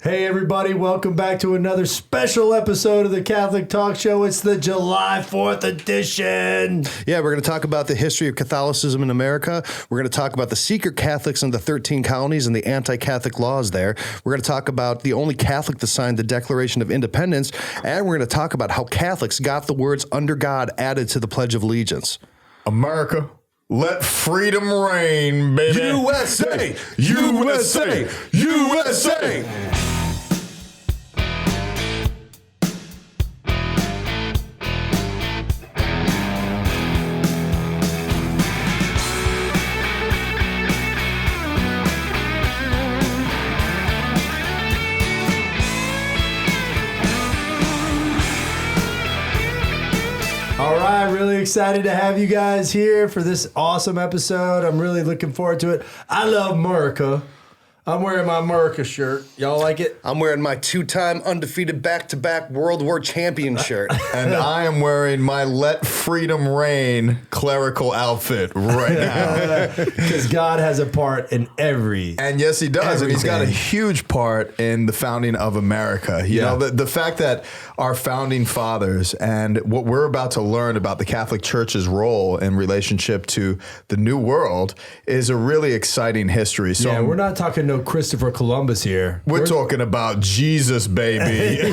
Hey everybody, welcome back to another special episode of the Catholic Talk Show. It's the July 4th edition. Yeah, we're going to talk about the history of Catholicism in America. We're going to talk about the secret Catholics in the 13 colonies and the anti-Catholic laws there. We're going to talk about the only Catholic to sign the Declaration of Independence. And we're going to talk about how Catholics got the words "under God" added to the Pledge of Allegiance. America, let freedom reign, baby. USA! USA! USA! All right, really excited to have you guys here for this awesome episode. I'm really looking forward to it. I love America. I'm wearing my America shirt. Y'all like it? I'm wearing my two-time undefeated back-to-back World War champion shirt. And I am wearing my Let Freedom Reign clerical outfit right now. Because God has a part in every. And yes, he does. And he's got a everything. huge part in the founding of America. You know, the fact that our founding fathers and what we're about to learn about the Catholic Church's role in relationship to the New World is a really exciting history. So Yeah, we're not talking no Christopher Columbus here. We're talking about Jesus, baby.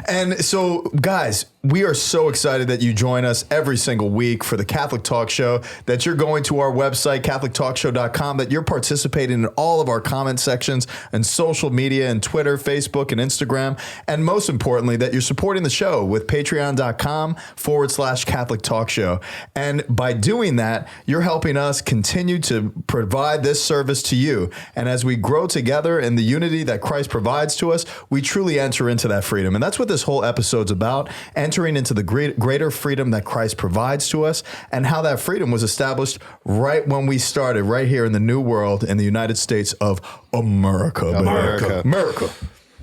And so, guys, we are so excited that you join us every single week for the Catholic Talk Show, that you're going to our website, CatholicTalkShow.com, that you're participating in all of our comment sections and social media and Twitter, Facebook, and Instagram. And most importantly, that you're supporting the show with Patreon.com/Catholic Talk Show. And by doing that, you're helping us continue to provide this service to you. And as we grow together in the unity that Christ provides to us, we truly enter into that freedom. And that's what this whole episode's about, entering into the greater freedom that Christ provides to us, and how that freedom was established right when we started, right here in the New World in the United States of America. America.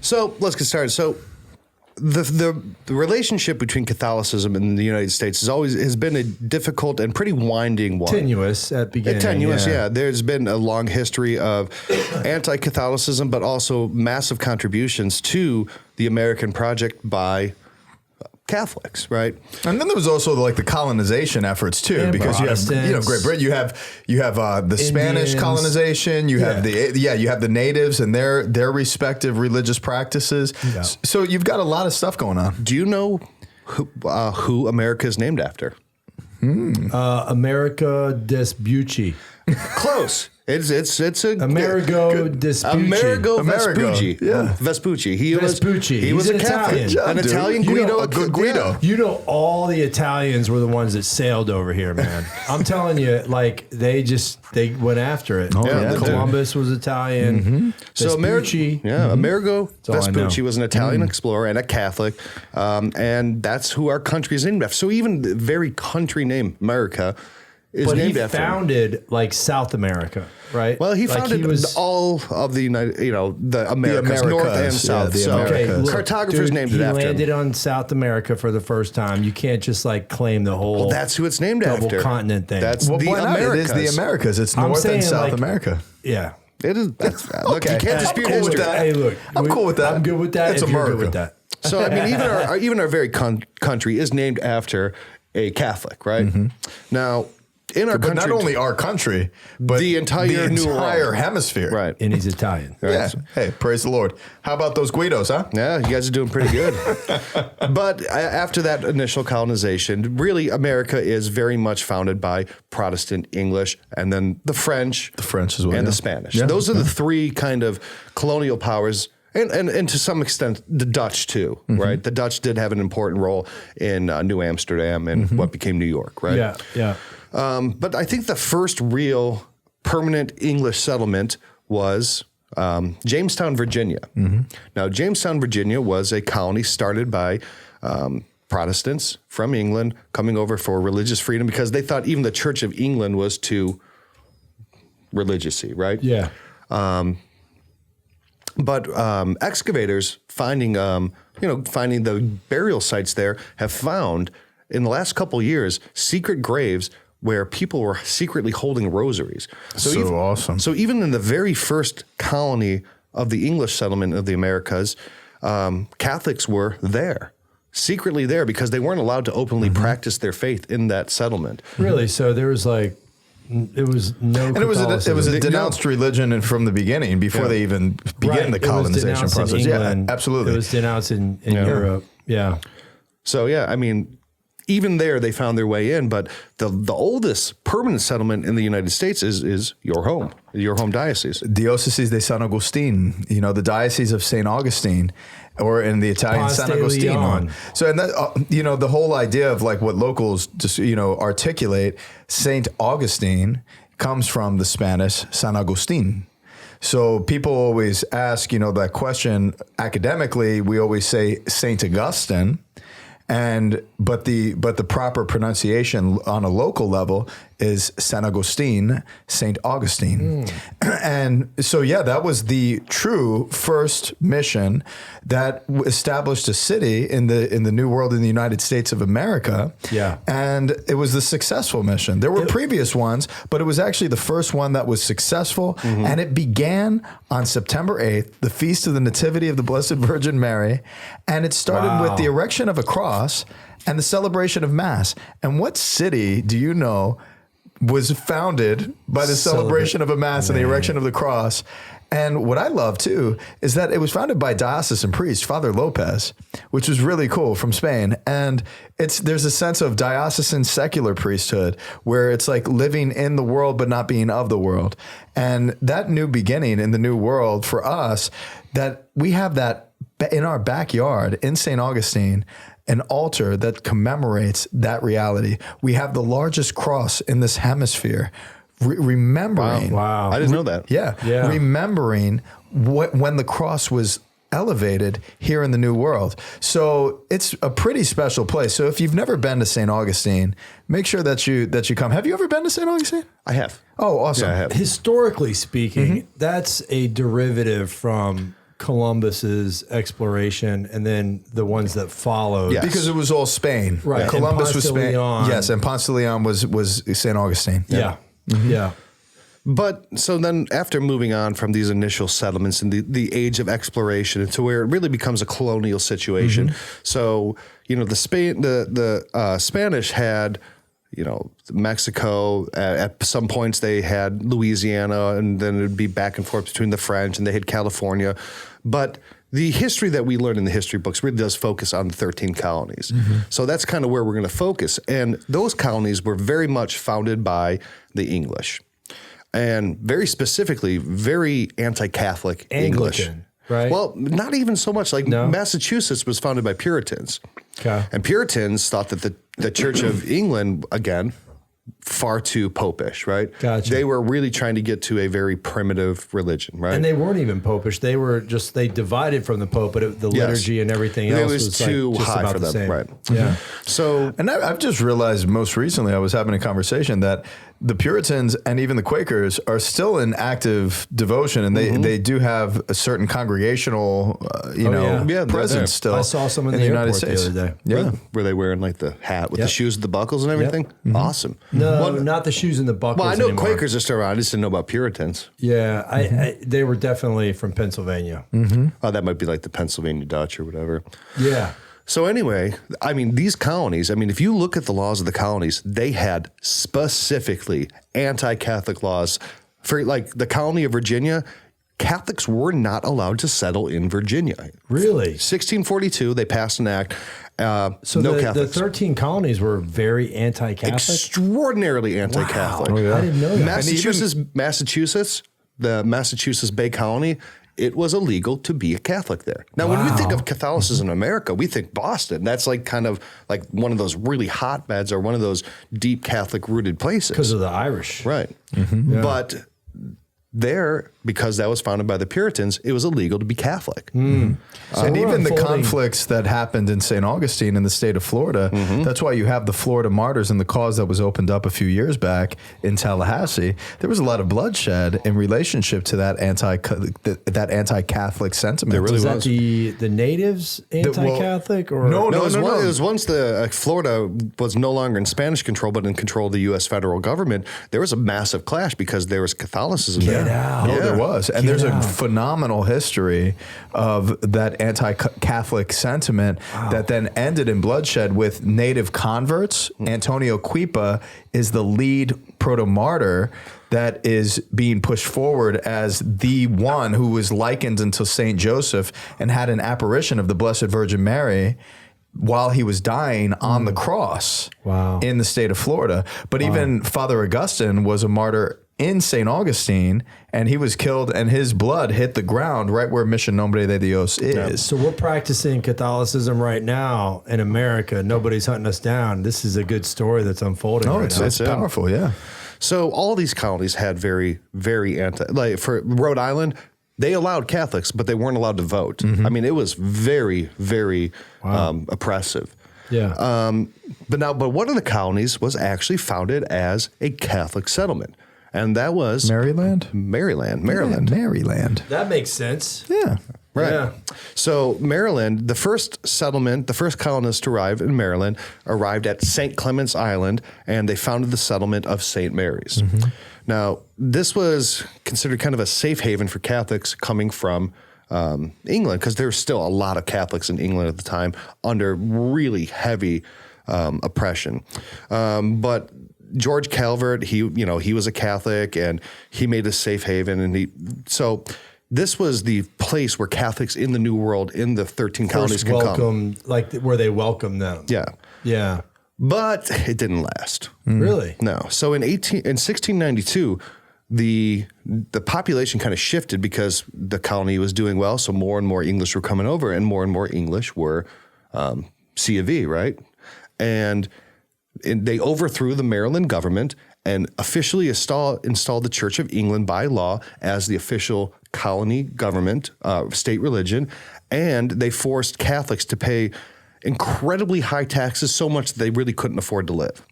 So let's get started. So the relationship between Catholicism and the United States has been a difficult and pretty winding one. Tenuous at beginning. Tenuous, yeah. There's been a long history of anti-Catholicism, but also massive contributions to the American project by Catholics, right? And then there was also like the colonization efforts too, And because you have Great Britain, you have the Spanish Indians. colonization, you have you have the natives and their respective religious practices. Yeah. So you've got a lot of stuff going on. Do you know who America is named after? America Vespucci. Close. It's a Amerigo Vespucci. Amerigo Vespucci. Yeah. Vespucci. He Vespucci. was He's a an Catholic. Italian. An Dude. Italian You know, Guido. a good Guido. You know, all the Italians were the ones that sailed over here, man. I'm telling you, like they went after it. Oh, yeah, Columbus was Italian. Mm-hmm. So Vespucci. Amerigo all I Vespucci know. was an Italian explorer and a Catholic, and that's who our country is named after. So even the very country name America is But named he after him. founded like South America, right? Well, he Like, founded all of the United, the Americas, Americas, North and yeah, South. the So Americas. cartographers dude, named it he after landed him. on South America for the first time. You can't just like claim the whole. Well, that's who it's named double after. continent thing. That's Well, the why not? Americas. It is the Americas. It's I'm North and saying, South like- America. yeah. It is. Look, Okay. you can't I'm dispute cool with history. that. Hey, look, I'm cool with that. I'm good with that. It's if you're good America. with that. So I mean, even our very country is named after a Catholic, right? Now, in our But country, not only our country, but The entire New World. hemisphere. right? And he's Italian. Yeah. Hey, praise the Lord. How about those Guidos, huh? Yeah, you guys are doing pretty good. But after that initial colonization, really, America is very much founded by Protestant English, and then the French, The French as well, and yeah. the Spanish. Yeah, Those are the three kind of colonial powers. And to some extent, the Dutch too, right? The Dutch did have an important role in New Amsterdam and what became New York, right? Yeah, yeah. But I think the first real permanent English settlement was Jamestown, Virginia. Now, Jamestown, Virginia was a colony started by Protestants from England coming over for religious freedom because they thought even the Church of England was too religious-y, right? Yeah. But excavators finding the burial sites there have found in the last couple of years secret graves where people were secretly holding rosaries. So awesome. So even in the very first colony of the English settlement of the Americas, Catholics were there, secretly there, because they weren't allowed to openly practice their faith in that settlement. Really? So there was like, it was no. And it was a denounced religion from the beginning before they even began the colonization process. England, yeah, absolutely. It was denounced in Europe. Yeah. So yeah, I mean, even there they found their way in. But the oldest permanent settlement in the United States is your home diocese. Diocese de St Augustine, the Diocese of St Augustine, or in the Italian San Agostino. So, and that, the whole idea of like what locals just, articulate, St. Augustine comes from the Spanish San Agustin. So people always ask, that question academically, we always say St. Augustine. But the proper pronunciation on a local level is San Agustin, St. Augustine. And so, that was the true first mission that established a city in the New World in the United States of America. Yeah. And it was the successful mission. There were previous ones, but it was actually the first one that was successful. And it began on September 8th, the Feast of the Nativity of the Blessed Virgin Mary. And it started with the erection of a cross and the celebration of Mass. And what city do you know was founded by the celebration of a Mass and the erection of the cross? And what I love too is that it was founded by diocesan priest Father Lopez, which was really cool, from Spain. And there's a sense of diocesan secular priesthood where it's like living in the world but not being of the world. And that new beginning in the new world for us, that we have that in our backyard in St. Augustine, an altar that commemorates that reality. We have the largest cross in this hemisphere, remembering. Wow. I didn't know that. Yeah. Remembering when the cross was elevated here in the New World. So it's a pretty special place. So if you've never been to St. Augustine, make sure that you come. Have you ever been to St. Augustine? I have. Oh, awesome. Yeah, I have. Historically speaking, that's a derivative from Columbus's exploration and then the ones that followed. Yes. Because it was all Spain. Right. Columbus was Spain. Leon. Yes, and Ponce de Leon was St. Augustine. Yeah. Yeah. But so then after moving on from these initial settlements and the age of exploration to where it really becomes a colonial situation. So, the Spanish had, Mexico, at some points they had Louisiana, and then it'd be back and forth between the French, and they had California. But the history that we learn in the history books really does focus on the 13 colonies. So that's kind of where we're going to focus. And those colonies were very much founded by the English. And very specifically, very anti-Catholic English. Anglican, right? Well, not even so much. Like Massachusetts was founded by Puritans. Okay. And Puritans thought that the Church of England, again, far too popish, right? Gotcha. They were really trying to get to a very primitive religion, right? And they weren't even popish. They were they divided from the Pope, but the liturgy and everything else was too just high about for the them, same. right? Yeah. So, and I've just realized most recently, I was having a conversation that the Puritans and even the Quakers are still in active devotion, and they do have a certain congregational, presence still. I saw some in the United United States States the other day. Yeah. were they wearing like the hat with the shoes, the buckles, and everything? Awesome. No, not the shoes and the buckles. Well, I know anymore. Quakers are still around. I just didn't know about Puritans. Yeah, they were definitely from Pennsylvania. Oh, that might be like the Pennsylvania Dutch or whatever. Yeah. So anyway, I mean, these colonies, if you look at the laws of the colonies, they had specifically anti-Catholic laws. For like the colony of Virginia, Catholics were not allowed to settle in Virginia. Really? 1642, they passed an act. So no the Catholics. 13 colonies were very anti-Catholic? Extraordinarily anti-Catholic. Wow. I didn't know that. Massachusetts, the Massachusetts Bay Colony, it was illegal to be a Catholic there. Now, when we think of Catholicism in America, we think Boston. That's like kind of like one of those really hotbeds or one of those deep Catholic rooted places. Because of the Irish. Right. But there, because that was founded by the Puritans, it was illegal to be Catholic. And even the unfolding. conflicts that happened in St. Augustine in the state of Florida, that's why you have the Florida Martyrs and the cause that was opened up a few years back in Tallahassee. There was a lot of bloodshed in relationship to that anti-Catholic sentiment. There really Was was. that the natives anti-Catholic? or No. It was once the Florida was no longer in Spanish control, but in control of the U.S. federal government. There was a massive clash because there was Catholicism there. Get out. Oh, Yeah. there was. And Get there's out. a phenomenal history of that anti-Catholic sentiment that then ended in bloodshed with native converts. Antonio Quita is the lead proto-martyr that is being pushed forward as the one who was likened unto Saint Joseph and had an apparition of the Blessed Virgin Mary while he was dying on the cross in the state of Florida. But even Father Augustine was a martyr in St. Augustine, and he was killed, and his blood hit the ground right where Mission Nombre de Dios is. So we're practicing Catholicism right now in America. Nobody's hunting us down. This is a good story that's unfolding No, right it's, now. it's powerful, yeah. So all these colonies had very, very like for Rhode Island, they allowed Catholics, but they weren't allowed to vote. I mean, it was very, very oppressive. Yeah. But one of the colonies was actually founded as a Catholic settlement, and that was Maryland? Maryland. Yeah, Maryland. That makes sense. Yeah. Right. Yeah. So Maryland, the first settlement, the first colonists to arrive in Maryland arrived at St. Clement's Island, and they founded the settlement of St. Mary's. Now, this was considered kind of a safe haven for Catholics coming from England, because there were still a lot of Catholics in England at the time under really heavy oppression. But George Calvert, he was a Catholic, and he made a safe haven, and so this was the place where Catholics in the New World, in the 13 colonies, could come. Like where they welcome them. Yeah. Yeah. But it didn't last. Really? No. So in 1692, the population kind of shifted because the colony was doing well. So more and more English were coming over, and more English were C of E, right? And they overthrew the Maryland government and officially installed the Church of England by law as the official colony government, state religion, and they forced Catholics to pay incredibly high taxes, so much that they really couldn't afford to live.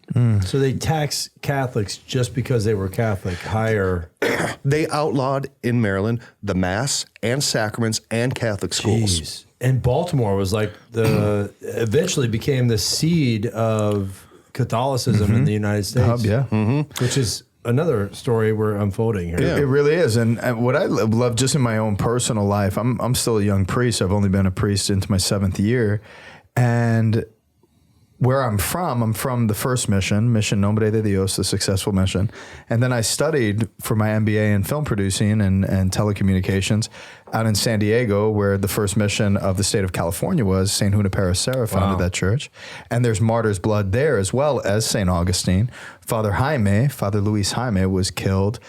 So they tax Catholics just because they were Catholic higher. They outlawed in Maryland the Mass and sacraments and Catholic schools. Jeez. And Baltimore was like eventually became the seed of Catholicism in the United States. Which is another story we're unfolding here. Yeah. It really is. And what I love just in my own personal life, I'm still a young priest. I've only been a priest into my 7th year. And where I'm from the first mission, Mission Nombre de Dios, the successful mission. And then I studied for my MBA in film producing and telecommunications out in San Diego, where the first mission of the state of California was. St. Junipero Serra founded that church. And there's martyr's blood there, as well as St. Augustine. Father Luis Jaime was killed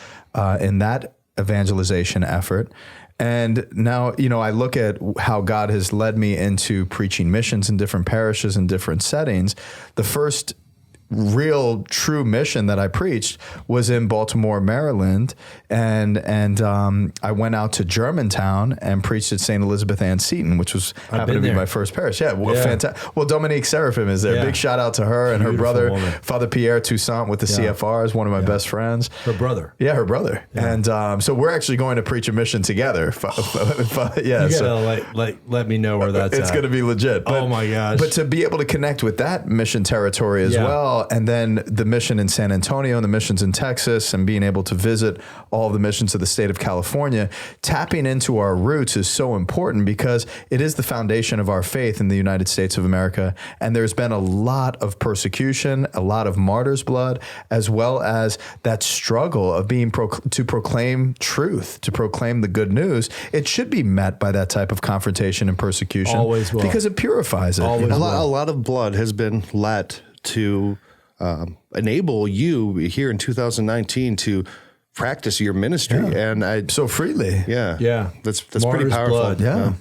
in that evangelization effort. And now, I look at how God has led me into preaching missions in different parishes and different settings. The first real true mission that I preached was in Baltimore, Maryland. And I went out to Germantown and preached at St. Elizabeth Ann Seton, which happened to be my first parish. Yeah, fantastic. Well, Dominique Seraphim is there. Big shout out to her and her brother, woman. Father Pierre Toussaint with the CFR is one of my best friends. Her brother. Yeah, her brother. Yeah. And so we're actually going to preach a mission together. You gotta let me know where that's It's going to be legit. Oh my gosh. But to be able to connect with that mission territory as well, and then the mission in San Antonio and the missions in Texas, and being able to visit all of the missions of the state of California, tapping into our roots is so important because it is the foundation of our faith in the United States of America. And there's been a lot of persecution, a lot of martyr's blood, as well as that struggle of being to proclaim truth, to proclaim the good news. It should be met by that type of confrontation and persecution. Always will. Because it purifies it. Always A lot of blood has been let to enable you here in 2019 to practice your ministry, and so freely. Yeah, that's pretty Martyr's powerful. blood. Yeah.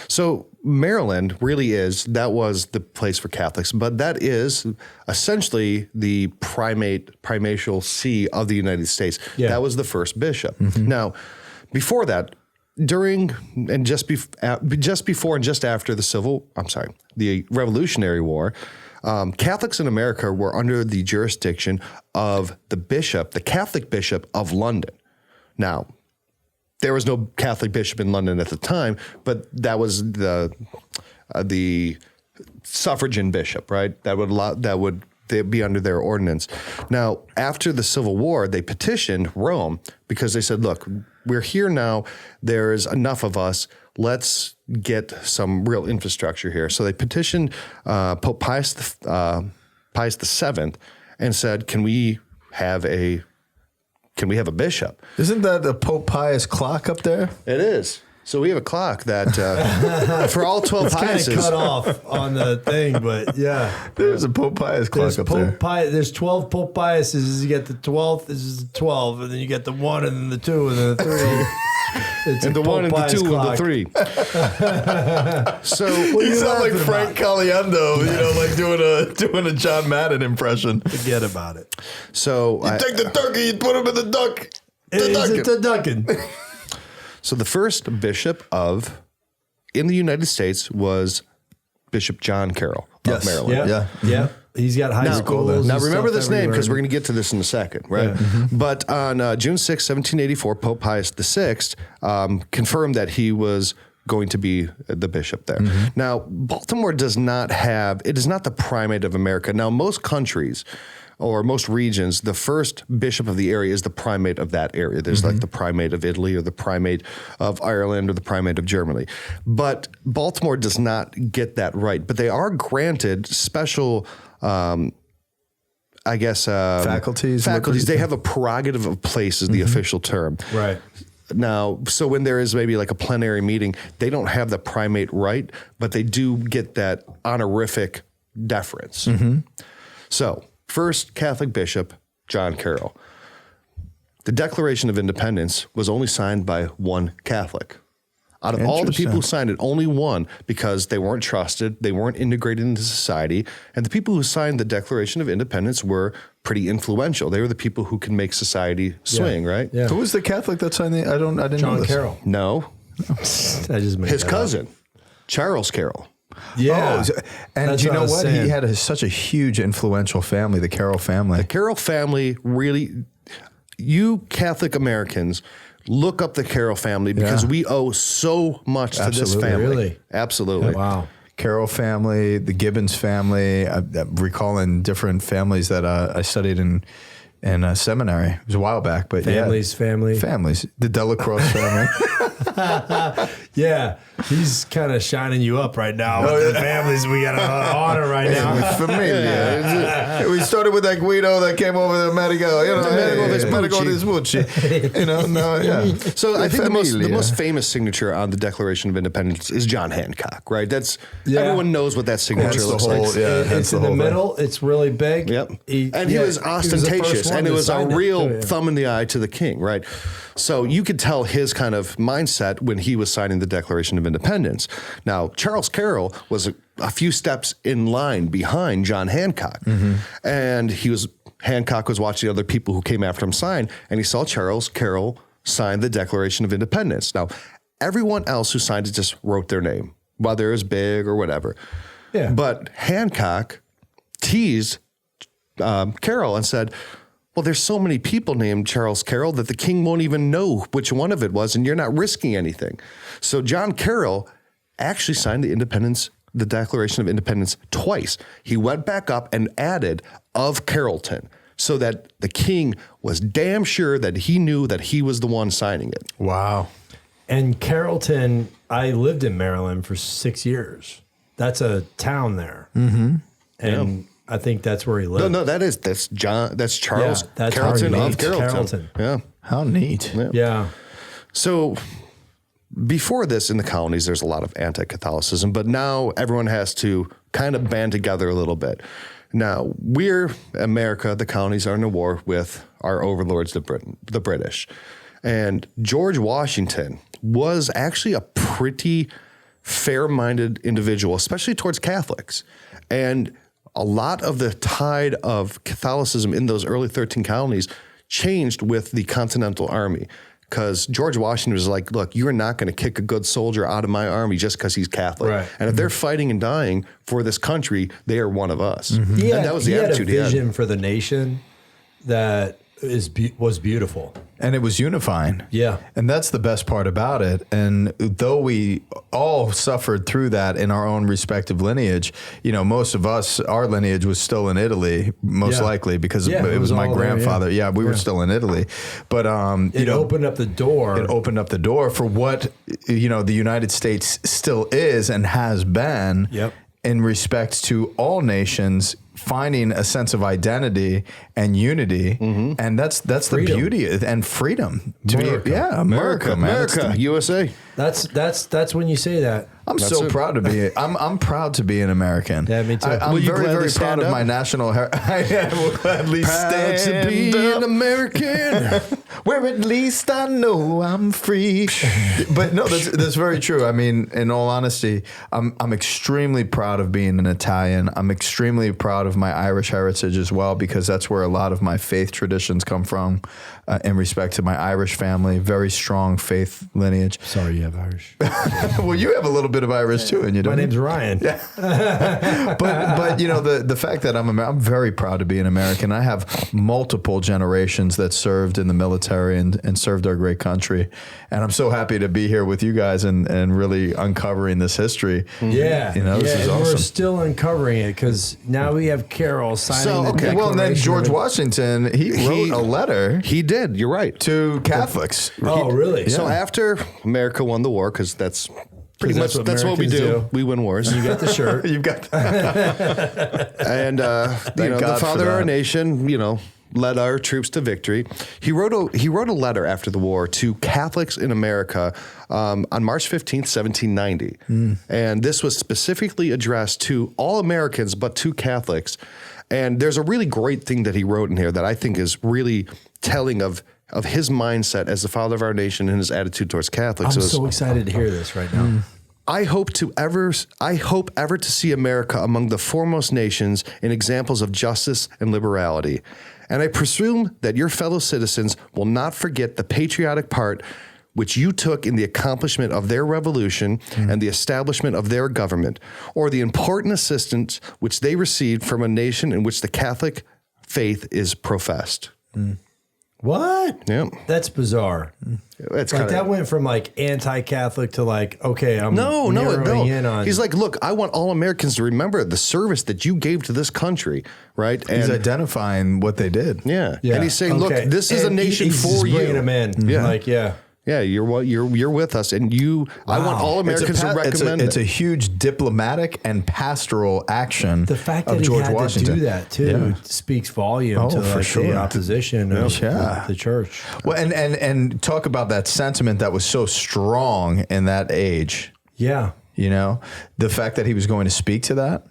So Maryland that was the place for Catholics, but that is essentially the primatial see of the United States. Yeah. That was the first bishop. Now, before that, during and just before and just after the Revolutionary War, Catholics in America were under the jurisdiction of the Catholic Bishop of London. Now, there was no Catholic bishop in London at the time, but that was the suffragan bishop, right? They they be under their ordinance. Now, after the Civil War, they petitioned Rome because they said, look, we're here now. There's enough of us. Let's get some real infrastructure here. So they petitioned Pope Pius VII and said, can we have a bishop? Isn't that the Pope Pius clock up there? It is. So we have a clock that for all 12 It's kind of Piuses. cut off on the thing, but yeah. There's a Pope Pius clock up there. There's 12 Pope Piuses. You get the 12th, this is the 12, and then you get the 1 and then the 2 and then the 3. It's And a the Pope 1 and the Pius 2 clock. and the 3. So You sound like laughing Frank Caliendo, like doing a John Madden impression. Forget about it. Take the turkey, you put him in the duck. Is it the ducking? So the first bishop in the United States was Bishop John Carroll of Maryland. Yeah. He's got high schools. Now and remember stuff this name because we're everywhere. going to get to this in a second, right? Yeah. Mm-hmm. But on June 6, 1784, Pope Pius VI confirmed that he was going to be the bishop there. Mm-hmm. Now, Baltimore it is not the primate of America. Now, most countries or most regions, the first bishop of the area is the primate of that area. There's like the primate of Italy or the primate of Ireland or the primate of Germany. But Baltimore does not get that right. But they are granted special, Faculties. They have a prerogative of place is the official term. Right. Now, so when there is maybe like a plenary meeting, they don't have the primate right, but they do get that honorific deference. So, first Catholic bishop, John Carroll. The Declaration of Independence was only signed by one Catholic. Out of all the people who signed it, only one, because they weren't trusted, they weren't integrated into society, and the people who signed the Declaration of Independence were pretty influential. They were the people who can make society swing, right? Yeah. Who was the Catholic that signed the? I didn't know John this. Carroll. No, I just made his that up. cousin, Charles Carroll. Yeah. And That's do you what I know was what? saying. He had such a huge influential family, the Carroll family. The Carroll family really, you Catholic Americans, look up the Carroll family because we owe so much to this Absolutely. family. Really? Absolutely. Wow. Carroll family, the Gibbons family. I'm recalling different families that I studied in seminary. It was a while back, but Families. families. The Delacroix family. Yeah. He's kind of shining you up right now with the families we got to honor right now. Familia. We started with that Guido that came over to Medico. Medico Vespucci. So I think the Familia. most famous signature on the Declaration of Independence is John Hancock, right? Everyone knows what that signature That's the looks whole- like. yeah. It's in the middle. It's really big. Yep. He was ostentatious, and it was a real thumb. thumb in the eye to the king, right? So you could tell his kind of mindset when he was signing the Declaration of Independence. Now, Charles Carroll was a few steps in line behind John Hancock, and Hancock was watching other people who came after him sign, and he saw Charles Carroll sign the Declaration of Independence. Now, everyone else who signed it just wrote their name, whether it was big or whatever. Yeah. But Hancock teased Carroll and said, well, there's so many people named Charles Carroll that the king won't even know which one of it was, and you're not risking anything. So John Carroll actually signed the Declaration of Independence twice. He went back up and added of Carrollton so that the king was damn sure that he knew that he was the one signing it. Wow. And Carrollton, I lived in Maryland for 6 years. That's a town there. Mm-hmm. And I think that's where he lived. No, that's Charles that's Carrollton how he of named Carrollton. Carrollton. Yeah. How neat. Yeah. So before this in the colonies, there's a lot of anti-Catholicism, but now everyone has to kind of band together a little bit. Now, America, the colonies are in a war with our overlords, the British. And George Washington was actually a pretty fair-minded individual, especially towards Catholics. And a lot of the tide of Catholicism in those early 13 colonies changed with the Continental Army, because George Washington was like, look, you're not going to kick a good soldier out of my army just because he's Catholic. Right. And if they're fighting and dying for this country, they are one of us. He and that was the attitude he had a vision for the nation that was beautiful. And it was unifying. Yeah. And that's the best part about it. And though we all suffered through that in our own respective lineage, most of us, our lineage was still in Italy, most likely, because it was my grandfather. We were still in Italy. But it opened up the door. It opened up the door for what, the United States still is and has been in respect to all nations finding a sense of identity and unity, and that's freedom. The beauty and freedom to America. be America, man. America, USA. That's when you say that. I'm proud to be. I'm proud to be an American. Yeah, me too. I'm very proud of my national heritage. I will gladly Proud stand to be up. an American. Where at least I know I'm free. But no, that's very true. I mean, in all honesty, I'm extremely proud of being an Italian. I'm extremely proud of my Irish heritage as well, because that's where a lot of my faith traditions come from, in respect to my Irish family. Very strong faith lineage. Sorry, you have Irish. Well, you have a little bit of Irish too, and you don't. My name's Ryan. Yeah. but the fact that I'm very proud to be an American. I have multiple generations that served in the military and served our great country, and I'm so happy to be here with you guys and really uncovering this history. Yeah, this is and awesome. we're still uncovering it because now we have Carol signing the Declaration. Well, and then George Washington, he wrote a letter. He did. You're right. To Catholics. Oh, really? So after America won the war, because that's pretty much that's what what we Americans do. do. We win wars. You got the shirt. You've got. And the God for father of our that. nation, led our troops to victory. He wrote a letter after the war to Catholics in America on March 15th, 1790. And this was specifically addressed to all Americans, but to Catholics. And there's a really great thing that he wrote in here that I think is really telling of his mindset as the father of our nation and his attitude towards Catholics. I'm so excited to hear this right now. I hope ever to see America among the foremost nations in examples of justice and liberality. And I presume that your fellow citizens will not forget the patriotic part which you took in the accomplishment of their revolution and the establishment of their government, or the important assistance which they received from a nation in which the Catholic faith is professed. What? Yeah. That's bizarre. It's Like kinda, that went from like anti-Catholic to like, okay, I'm No. narrowing in on. He's like, look, I want all Americans to remember the service that you gave to this country, right? He's And identifying what they did. yeah. And he's saying, look, Okay. this is a And nation he's for just you. bringing them in. Yeah. Like, yeah. Yeah, you're with us, and I want all Americans to recommend It's it. a huge diplomatic and pastoral action. The fact of that George he had Washington. to do that too speaks volume to for like sure. the opposition of Yeah. the church. Well, and talk about that sentiment that was so strong in that age. Yeah. The fact that he was going to speak to that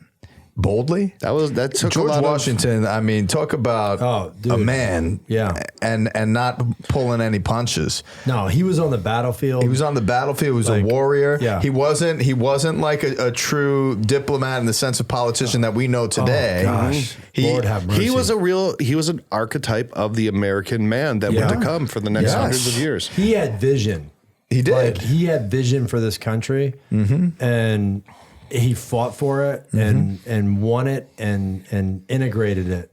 boldly. That took George a lot Washington. I mean, talk about dude. a man. Yeah. and not pulling any punches. No, he was on the battlefield. He was on the battlefield. He was Like, a warrior. yeah. He wasn't like a true diplomat in the sense of politician that we know today. Oh, gosh. Lord have mercy. He was an archetype of the American man that would to come for the next Yes. hundreds of years. He had vision. He did. Like he had vision for this country, and he fought for it and won it and integrated it.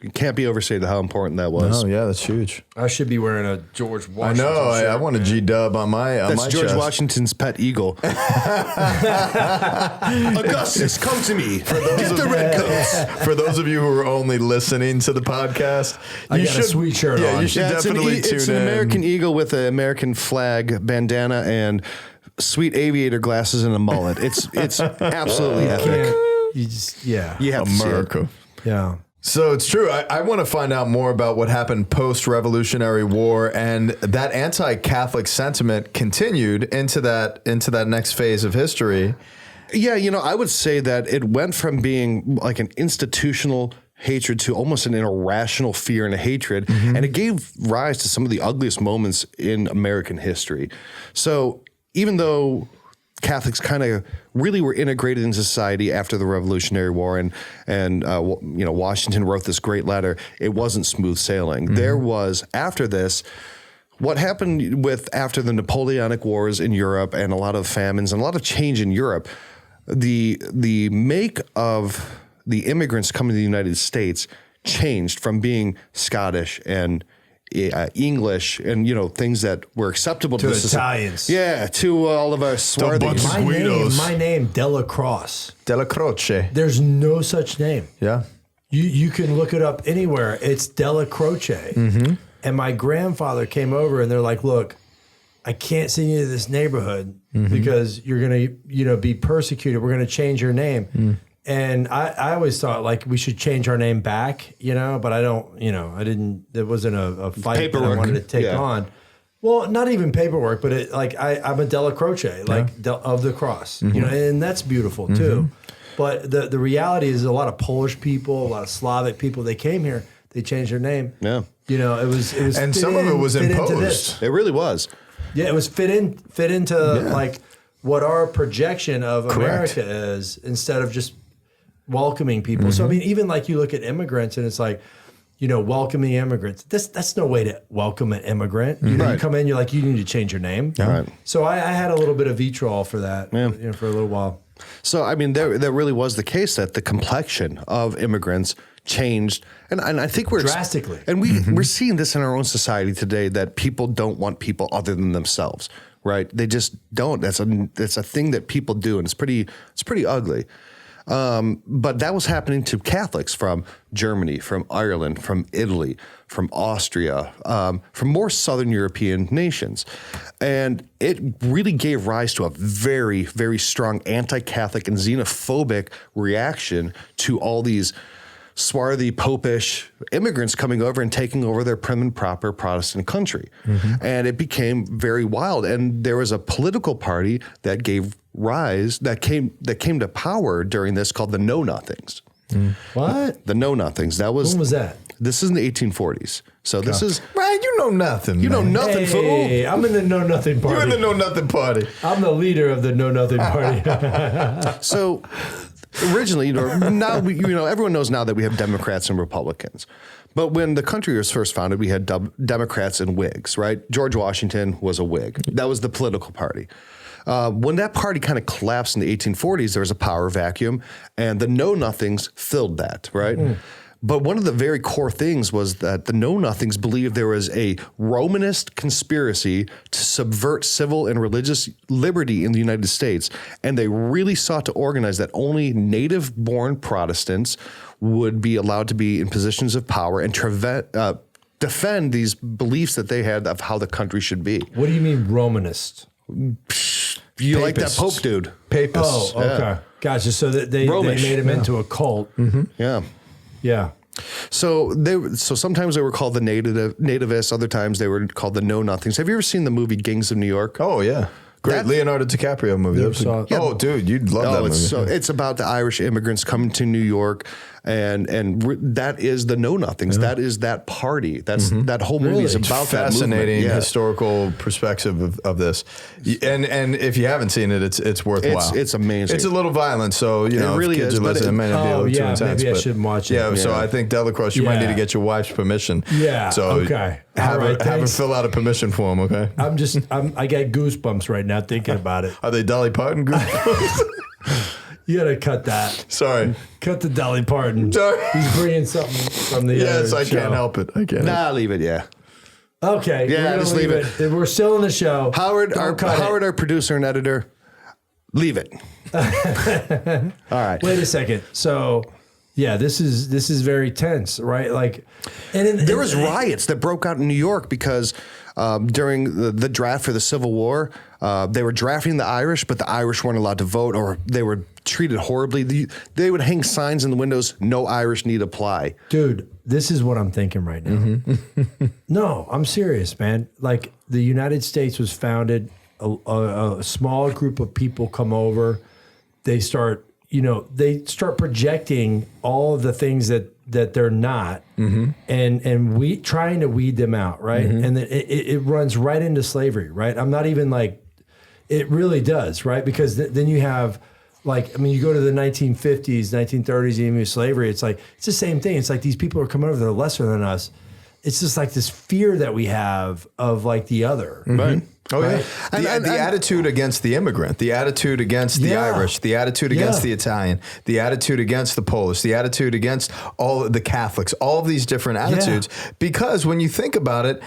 It can't be overstated how important that was. Oh yeah, that's huge. I should be wearing a George I Washington. know. I shirt, want a man. G dub on my on That's my George chest. Washington's pet eagle. Augustus, come to me. Get the red coats. For those of you who are only listening to the podcast, I you got a sweet shirt Yeah, on. you should definitely tune it's in. an American eagle with an American flag, bandana, and sweet aviator glasses and a mullet. It's absolutely epic. Can't- You just You have to see it. America. yeah. So it's true. I want to find out more about what happened post-Revolutionary War, and that anti-Catholic sentiment continued into that next phase of history. Yeah, I would say that it went from being like an institutional hatred to almost an irrational fear and a hatred, and it gave rise to some of the ugliest moments in American history. So even though Catholics kind of really were integrated in society after the Revolutionary War, and Washington wrote this great letter, it wasn't smooth sailing. There was, after this, what happened after the Napoleonic Wars in Europe and a lot of famines and a lot of change in Europe, the make of the immigrants coming to the United States changed from being Scottish and English and, things that were acceptable to the Italians. Yeah, to all of our swarthies. My name, Della Croce. Della Croce. There's no such name. Yeah. You can look it up anywhere. It's Della Croce. Mm-hmm. And my grandfather came over and they're like, look, I can't send you to this neighborhood because you're going to, be persecuted. We're going to change your name. Mm. And I always thought like we should change our name back, but I don't, I didn't, there wasn't a fight that I wanted to take on. Well, not even paperwork, but I'm a Della Croce, of the cross, and that's beautiful too. But the reality is a lot of Polish people, a lot of Slavic people, they came here, they changed their name. Yeah. It was and some of it was imposed. It really was. Yeah, it was fit into like what our projection of America is instead of just welcoming people. So I mean, even like you look at immigrants and it's like, welcoming immigrants. That's no way to welcome an immigrant. You come in, you're like, you need to change your name. Right. So I had a little bit of vitriol for that, for a little while. So I mean, there really was the case that the complexion of immigrants changed, and I think we're drastically, and we're seeing this in our own society today that people don't want people other than themselves. Right? They just don't. That's a thing that people do, and it's pretty ugly. But that was happening to Catholics from Germany, from Ireland, from Italy, from Austria, from more Southern European nations. And it really gave rise to a very, very strong anti-Catholic and xenophobic reaction to all these swarthy, popish immigrants coming over and taking over their prim and proper Protestant country. And it became very wild. And there was a political party that gave rise, that came to power during this called the Know Nothings. What? The Know Nothings. That was... When was that? This is in the 1840s. So this is... Ryan, you know nothing. You know nothing, fool. Hey, I'm in the Know Nothing party. You're in the Know Nothing party. I'm the leader of the Know Nothing party. So... Originally, now everyone knows now that we have Democrats and Republicans. But when the country was first founded, we had Democrats and Whigs, right? George Washington was a Whig. That was the political party. When that party kind of collapsed in the 1840s, there was a power vacuum, and the Know-Nothings filled that, right? But one of the very core things was that the Know-Nothings believed there was a Romanist conspiracy to subvert civil and religious liberty in the United States. And they really sought to organize that only native-born Protestants would be allowed to be in positions of power and defend these beliefs that they had of how the country should be. What do you mean Romanist? You like that Pope dude? Papists. Oh, okay. Yeah. Gotcha. So that they made him into a cult. Yeah. Yeah. So sometimes they were called the nativists. Other times they were called the Know Nothings. Have you ever seen the movie Gangs of New York? Oh yeah, great Leonardo DiCaprio movie. Oh, dude, you'd love that movie. It's about the Irish immigrants coming to New York, and that is the Know Nothings. That is that party. That's that whole movie is about that fascinating movement. historical perspective of this. And if you haven't seen it, it's worthwhile. It's amazing. It's a little violent, so you know, it really if kids is, are listening, it may not be a little too intense. Maybe I shouldn't watch it. Yeah, so I think Della Croce, you might need to get your wife's permission. Yeah. So okay. Have her fill out a permission form. Okay. I got goosebumps right now thinking about it. Are they Dolly Parton goosebumps? You gotta cut that. Sorry. Cut the Dolly Parton. Sorry. He's bringing something from the Yes, other I show. can't help it. Leave it. Yeah. Okay. Yeah, just leave it. We're still in the show. Howard, our producer and editor, leave it. All right. Wait a second. So, yeah, this is very tense, right? Like, there was riots that broke out in New York because during the draft for the Civil War, they were drafting the Irish, but the Irish weren't allowed to vote, or they were treated horribly. They would hang signs in the windows, "No Irish need apply." Dude, this is what I'm thinking right now. No, I'm serious, man. Like, the United States was founded, a small group of people come over, they start projecting all of the things that they're not, and we trying to weed them out, right? And then it runs right into slavery, right? I'm not even like, it really does, right? Because then you have, like, I mean, you go to the 1950s, 1930s, even slavery, it's like, it's the same thing. It's like these people are coming over, they're lesser than us. It's just like this fear that we have of like the other. Right. Oh, yeah. Right. And the attitude against the immigrant, the attitude against the Irish, the attitude against the Italian, the attitude against the Polish, the attitude against all the Catholics, all of these different attitudes. Because when you think about it,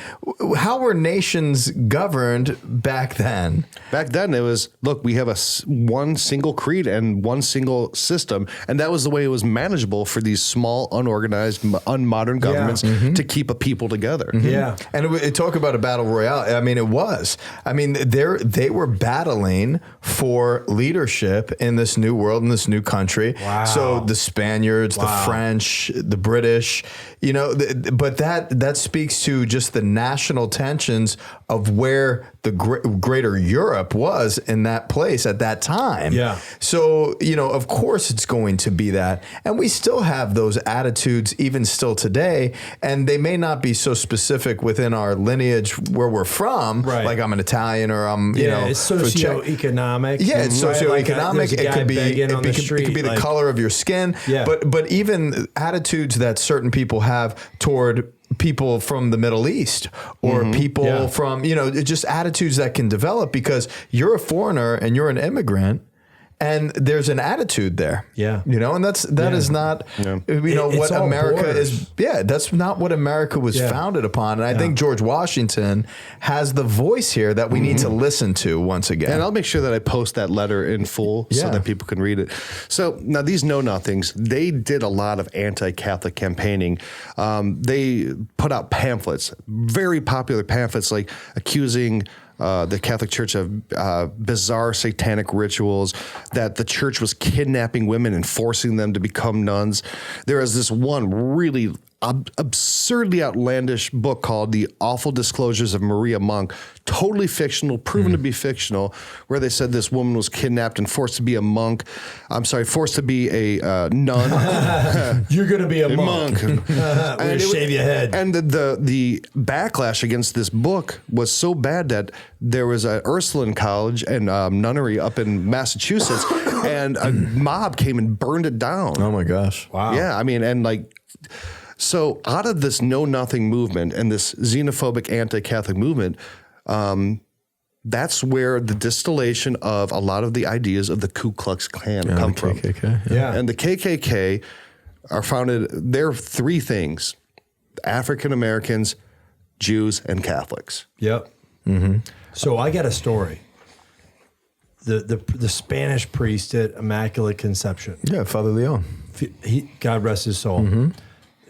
how were nations governed back then? Back then, it was, look, we have one single creed and one single system. And that was the way it was manageable for these small, unorganized, unmodern governments to keep a people together. Yeah. And it talk about a battle royale. I mean, it was. I mean, they were battling for leadership in this new world, in this new country. Wow. So the Spaniards, the French, the British, but that speaks to just the national tensions of where the greater Europe was in that place at that time. Yeah. So, of course it's going to be that. And we still have those attitudes even still today. And they may not be so specific within our lineage where we're from. Right. Like I'm an Italian or I'm, it's socioeconomic. Yeah, it's socioeconomic. It could be it could be the color of your skin. Yeah. But even attitudes that certain people have toward people from the Middle East or people from, just attitudes that can develop because you're a foreigner and you're an immigrant. And there's an attitude there. Yeah. And that is not, what America is. Yeah, that's not what America was founded upon. And I think George Washington has the voice here that we need to listen to once again. And I'll make sure that I post that letter in full so that people can read it. So now these know-nothings, they did a lot of anti-Catholic campaigning. They put out pamphlets, very popular pamphlets, like accusing the Catholic Church of bizarre satanic rituals, that the church was kidnapping women and forcing them to become nuns. There is this one really absurdly outlandish book called The Awful Disclosures of Maria Monk, totally fictional, proven to be fictional, where they said this woman was kidnapped and forced to be a monk. I'm sorry, forced to be a nun. You're going to be a monk. We're going to shave your head. And the backlash against this book was so bad that there was a Ursuline college and nunnery up in Massachusetts, and a mob came and burned it down. Oh my gosh. Wow. Yeah, I mean, and like... So out of this know-nothing movement and this xenophobic anti-Catholic movement, that's where the distillation of a lot of the ideas of the Ku Klux Klan come from. KKK, yeah. And the KKK are founded, they're three things: African Americans, Jews, and Catholics. Yep. So I got a story. The Spanish priest at Immaculate Conception. Yeah, Father Leon. God rest his soul.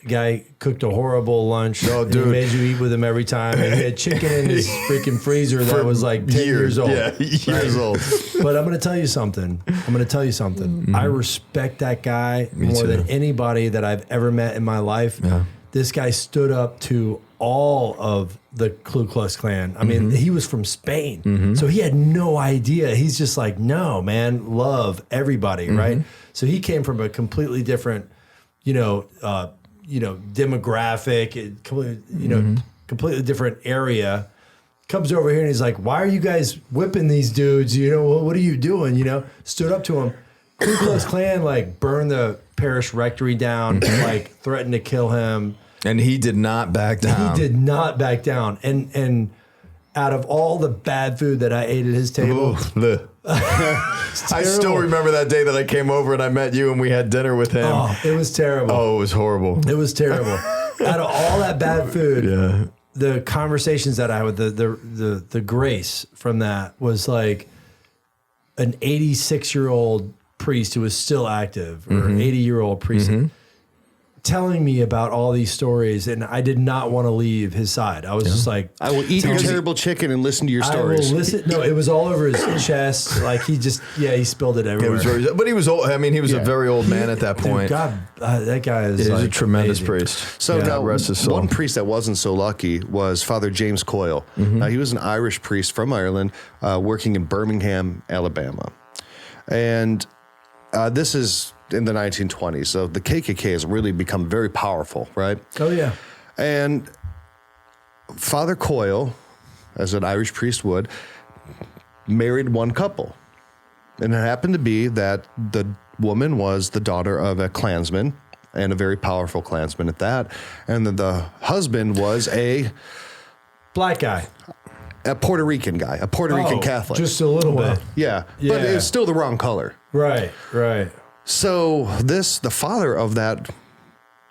The guy cooked a horrible lunch. Oh, dude. He made you eat with him every time. And he had chicken in his freaking freezer that was like 10 years old. Yeah, years old. But I'm going to tell you something. I respect that guy more than anybody that I've ever met in my life. Yeah. This guy stood up to all of the Ku Klux Klan. I mean, he was from Spain, so he had no idea. He's just like, no, man, love everybody, right? So he came from a completely different, demographic, completely different area. Comes over here and he's like, why are you guys whipping these dudes? What are you doing? Stood up to him. Ku Klux Klan like burned the parish rectory down, like threatened to kill him. And he did not back down. He did not back down. And out of all the bad food that I ate at his table, I still remember that day that I came over and I met you and we had dinner with him. Oh, it was terrible. Oh, it was horrible. It was terrible. Out of all that bad food, the conversations that I had with the grace from that was like an 86-year-old priest who was still active, or 80-year-old priest, telling me about all these stories, and I did not want to leave his side. I was just like, I will eat your terrible chicken and listen to your stories. I will listen. No, it was all over his chest. Like he spilled it everywhere. But he was old. I mean, he was a very old man at that point. Dude, God, that guy is He's like a tremendous amazing. priest. So now, rest his soul. one priest that wasn't so lucky was Father James Coyle. Now, he was an Irish priest from Ireland, working in Birmingham, Alabama. And this is in the 1920s. So the KKK has really become very powerful, right? Oh, yeah. And Father Coyle, as an Irish priest would, married one couple. And it happened to be that the woman was the daughter of a Klansman, and a very powerful Klansman at that. And the husband was a black guy. a Puerto Rican guy, a Puerto Rican Catholic. Just a little bit. Yeah, but it's still the wrong color. Right. So the father of that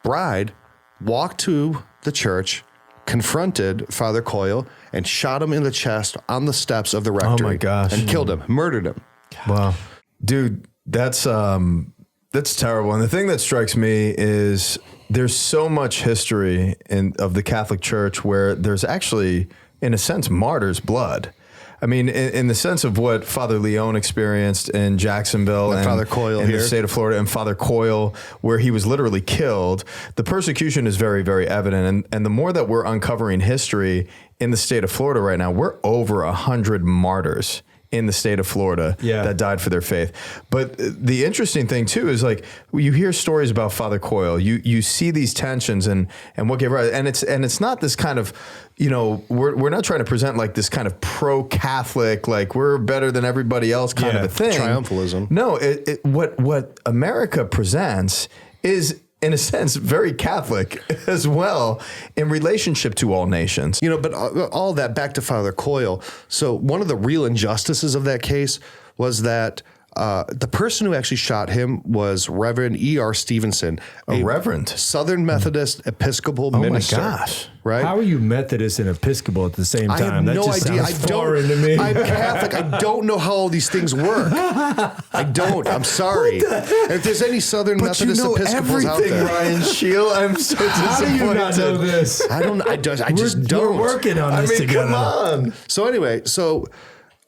bride walked to the church, confronted Father Coyle, and shot him in the chest on the steps of the rectory. Oh my gosh. And killed him, murdered him. Wow. Dude, that's terrible. And the thing that strikes me is there's so much history of the Catholic Church where there's actually, in a sense, martyrs' blood. I mean, in the sense of what Father Leone experienced in Jacksonville and Father Coyle in here. the state of Florida, and Father Coyle, where he was literally killed, the persecution is very, very evident. And the more that we're uncovering history in the state of Florida right now, we're over 100 martyrs in the state of Florida that died for their faith. But the interesting thing too is like you hear stories about Father Coyle, you see these tensions and what gave rise, and it's not this kind of, you know, we're not trying to present like this kind of pro-Catholic, like we're better than everybody else kind of a thing. Triumphalism. No, what America presents is, in a sense, very Catholic as well in relationship to all nations. You know, but all that back to Father Coyle. So one of the real injustices of that case was that the person who actually shot him was Reverend E.R. Stevenson, a reverend, Southern Methodist Episcopal minister. Oh my gosh. Right? How are you Methodist and Episcopal at the same time? I have no idea. Foreign to me. I'm Catholic. I don't know how all these things work. I don't. I'm sorry. If there's any Southern Methodist Episcopals out there, Ryan Scheel, I'm so disappointed. How do you not know this? I don't. I just don't. We're working on this together. Come on. So anyway,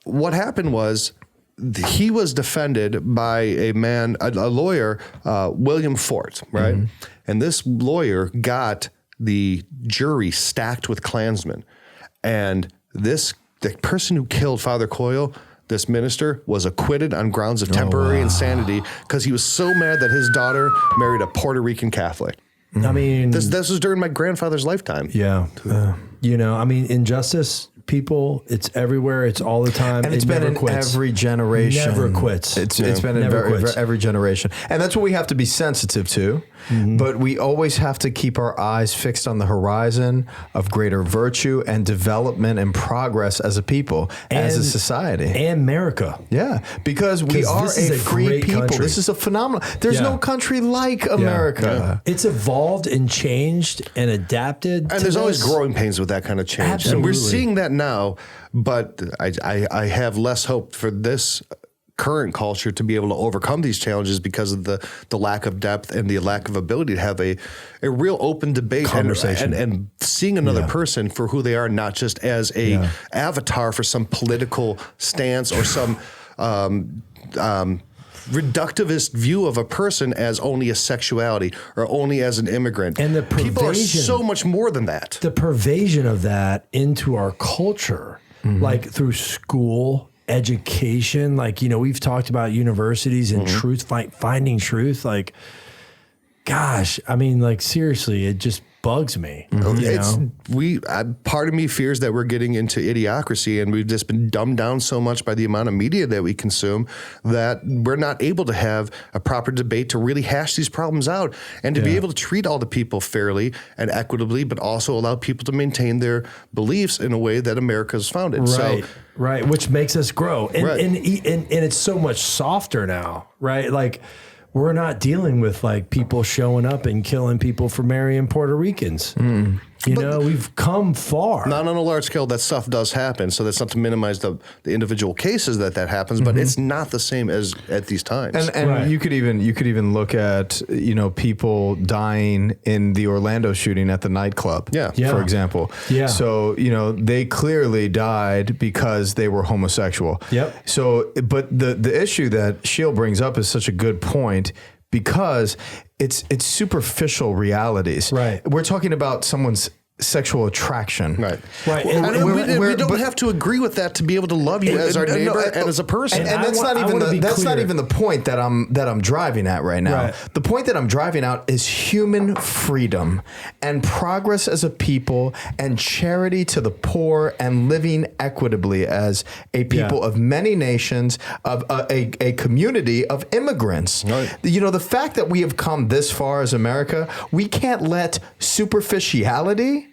what happened was, he was defended by a lawyer, William Fort, right? Mm-hmm. And this lawyer got the jury stacked with Klansmen. And the person who killed Father Coyle, this minister, was acquitted on grounds of temporary insanity because he was so mad that his daughter married a Puerto Rican Catholic. I mean, this was during my grandfather's lifetime. Yeah. You know, I mean, injustice, people, it's everywhere. It's all the time. And it's been in quits. every generation. Never quits. It's been in every generation. And that's what we have to be sensitive to. Mm-hmm. But we always have to keep our eyes fixed on the horizon of greater virtue and development and progress as a people, as a society. And America. Yeah, because we are a free people. Country. This is a phenomenal. There's no country like America. Yeah. It's evolved and changed and adapted. And there's always growing pains with that kind of change. Absolutely. And we're seeing that now, but I have less hope for this current culture to be able to overcome these challenges because of the lack of depth and the lack of ability to have a real open debate conversation and seeing another person for who they are, not just as a avatar for some political stance or some reductivist view of a person as only a sexuality or only as an immigrant. And the people are so much more than that. The pervasion of that into our culture, like through school, education, like, you know, we've talked about universities and finding truth. Like, gosh, I mean, like, seriously, it just bugs me. Part of me fears that we're getting into idiocracy, and we've just been dumbed down so much by the amount of media that we consume that we're not able to have a proper debate to really hash these problems out and to be able to treat all the people fairly and equitably, but also allow people to maintain their beliefs in a way that America is founded. Right, which makes us grow. And it's so much softer now, right? Like, we're not dealing with like people showing up and killing people for marrying Puerto Ricans. You know, we've come far. Not on a large scale. That stuff does happen. So that's not to minimize the individual cases that happens, but it's not the same as at these times. And you could even look at, you know, people dying in the Orlando shooting at the nightclub, for example. Yeah. So, you know, they clearly died because they were homosexual. Yep. So, but the issue that Scheel brings up is such a good point, because it's superficial realities. Right. We're talking about someone's sexual attraction. Right. And we don't have to agree with that to be able to love you as our neighbor and as a person. And that's not even the point that I'm driving at right now. Right. The point that I'm driving out is human freedom and progress as a people and charity to the poor and living equitably as a people of many nations, of a community of immigrants. Right. You know, the fact that we have come this far as America, we can't let superficiality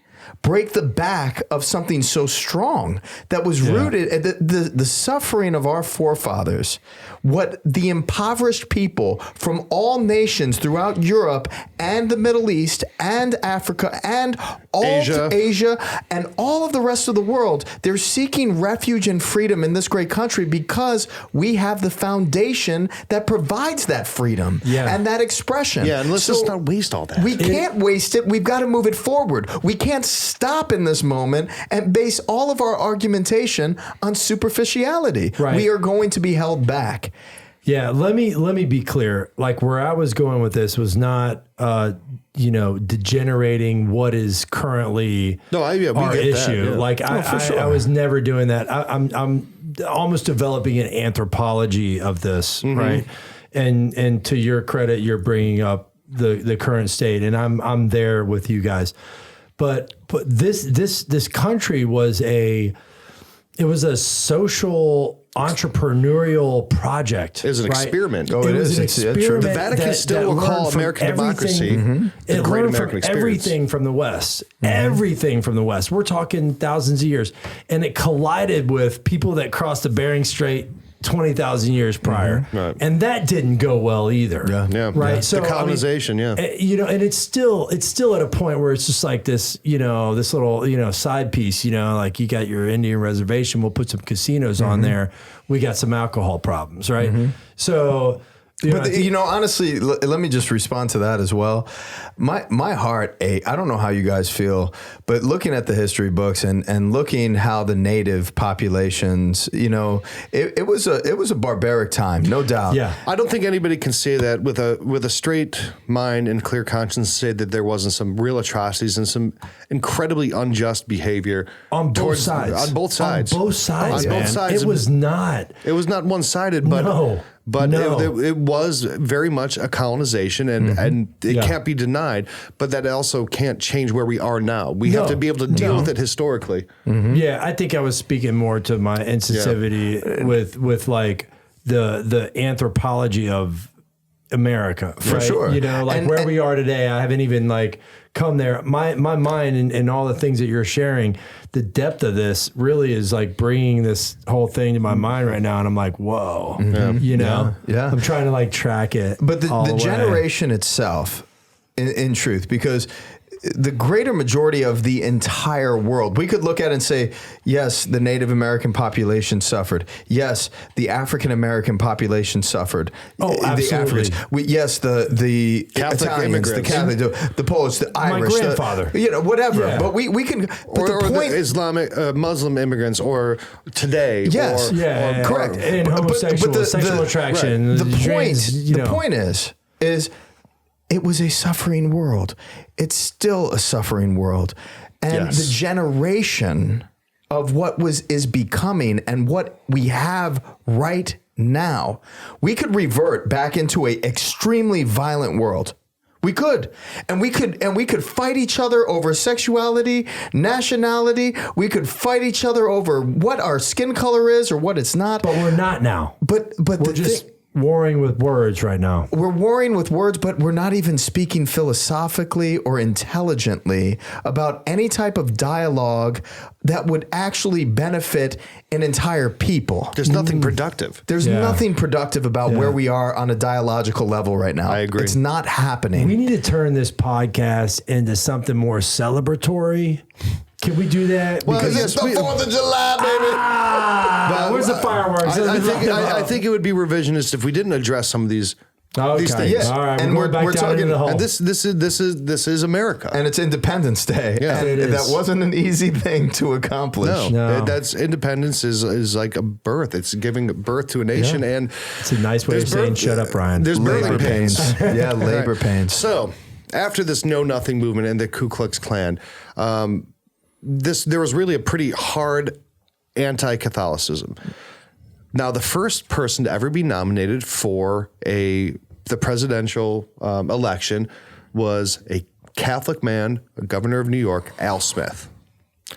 break the back of something so strong that was rooted the suffering of our forefathers, what the impoverished people from all nations throughout Europe and the Middle East and Africa and all Asia and all of the rest of the world, they're seeking refuge and freedom in this great country because we have the foundation that provides that freedom and that expression. Yeah, and let's just not waste all that. We can't waste it. We've got to move it forward. We can't stop in this moment and base all of our argumentation on superficiality. Right. We are going to be held back. Yeah, let me be clear. Like where I was going with this was not degenerating what is currently our issue. Yeah. Like I was never doing that. I'm almost developing an anthropology of this, right? And to your credit, you're bringing up the current state, and I'm there with you guys. But this country was a social entrepreneurial project. It was an experiment. Oh, it was an experiment. The Vatican still will call American democracy the great American experience. Everything from the West. Everything from the West. We're talking thousands of years. And it collided with people that crossed the Bering Strait 20,000 years prior. Right. And that didn't go well either. Right. Yeah. So the colonization, and it's still at a point where it's just like this, this little, side piece, like you got your Indian reservation, we'll put some casinos on there. We got some alcohol problems, right? So, honestly, let me just respond to that as well. My heart ache. I don't know how you guys feel, but looking at the history books and looking how the native populations, it was a barbaric time, no doubt. Yeah, I don't think anybody can say that with a straight mind and clear conscience, say that there wasn't some real atrocities and some incredibly unjust behavior on both sides. On both sides. On both sides. It was not. It was not one-sided, but no. But it was very much a colonization, and it can't be denied. But that also can't change where we are now. We have to be able to deal with it historically. Yeah, I think I was speaking more to my insensitivity with like the anthropology of America, for sure. Where we are today. I haven't even come there. My mind and all the things that you're sharing, the depth of this really is like bringing this whole thing to my mind right now. And I'm like, whoa, I'm trying to track it. But the generation itself, in truth, because the greater majority of the entire world, we could look at it and say, yes, the Native American population suffered. Yes, the African American population suffered. Oh, absolutely. The Catholic Italians, immigrants, the Catholic, the Polish, the Irish, my grandfather, whatever. Yeah. But we can, or the Islamic Muslim immigrants, or today, yes, correct, and homosexual, sexual attraction. Right. The point is. It was a suffering world. It's still a suffering world. And the generation of what is becoming and what we have right now, we could revert back into a extremely violent world. We could. And we could fight each other over sexuality, nationality. We could fight each other over what our skin color is or what it's not. But we're not now. But we're just warring with words right now. We're warring with words, but we're not even speaking philosophically or intelligently about any type of dialogue that would actually benefit an entire people. There's nothing productive. There's nothing productive about where we are on a dialogical level right now. I agree. It's not happening. We need to turn this podcast into something more celebratory. Can we do that? Well, because it's the 4th of July, baby. Where's the fireworks? I think it would be revisionist if we didn't address some of these things. Yeah. All right, and we're back down talking, into the hole. And this is America, and it's Independence Day. Yeah, and that wasn't an easy thing to accomplish. No. That's independence is like a birth. It's giving birth to a nation, and it's a nice way of saying "Shut up, Brian." There's labor pains. Labor pains. So after this Know Nothing movement and the Ku Klux Klan, there was really a pretty hard anti-Catholicism. Now, the first person to ever be nominated for the presidential election was a Catholic man, a governor of New York, Al Smith.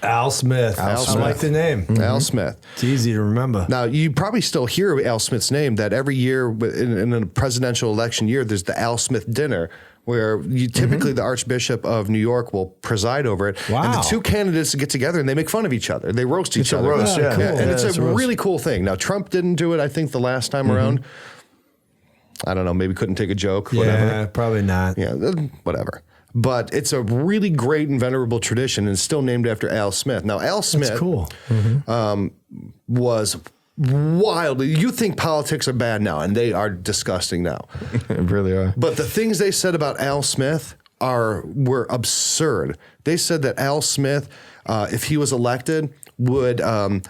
Al Smith. Al I Smith. like the name. Al Smith. It's easy to remember. Now, you probably still hear Al Smith's name, that every year in a presidential election year, there's the Al Smith dinner, where you typically the Archbishop of New York will preside over it. Wow. And the two candidates get together and they make fun of each other. They roast each other. roast, yeah. Cool. And it's a roast. really cool thing. Now, Trump didn't do it, I think, the last time around. I don't know, maybe couldn't take a joke, whatever. Yeah, probably not. Yeah, whatever. But it's a really great and venerable tradition, and it's still named after Al Smith. Now, Al Smith That's cool. was wildly. You think politics are bad now, and they are disgusting now. They really are. But the things they said about Al Smith were absurd. They said that Al Smith, if he was elected, would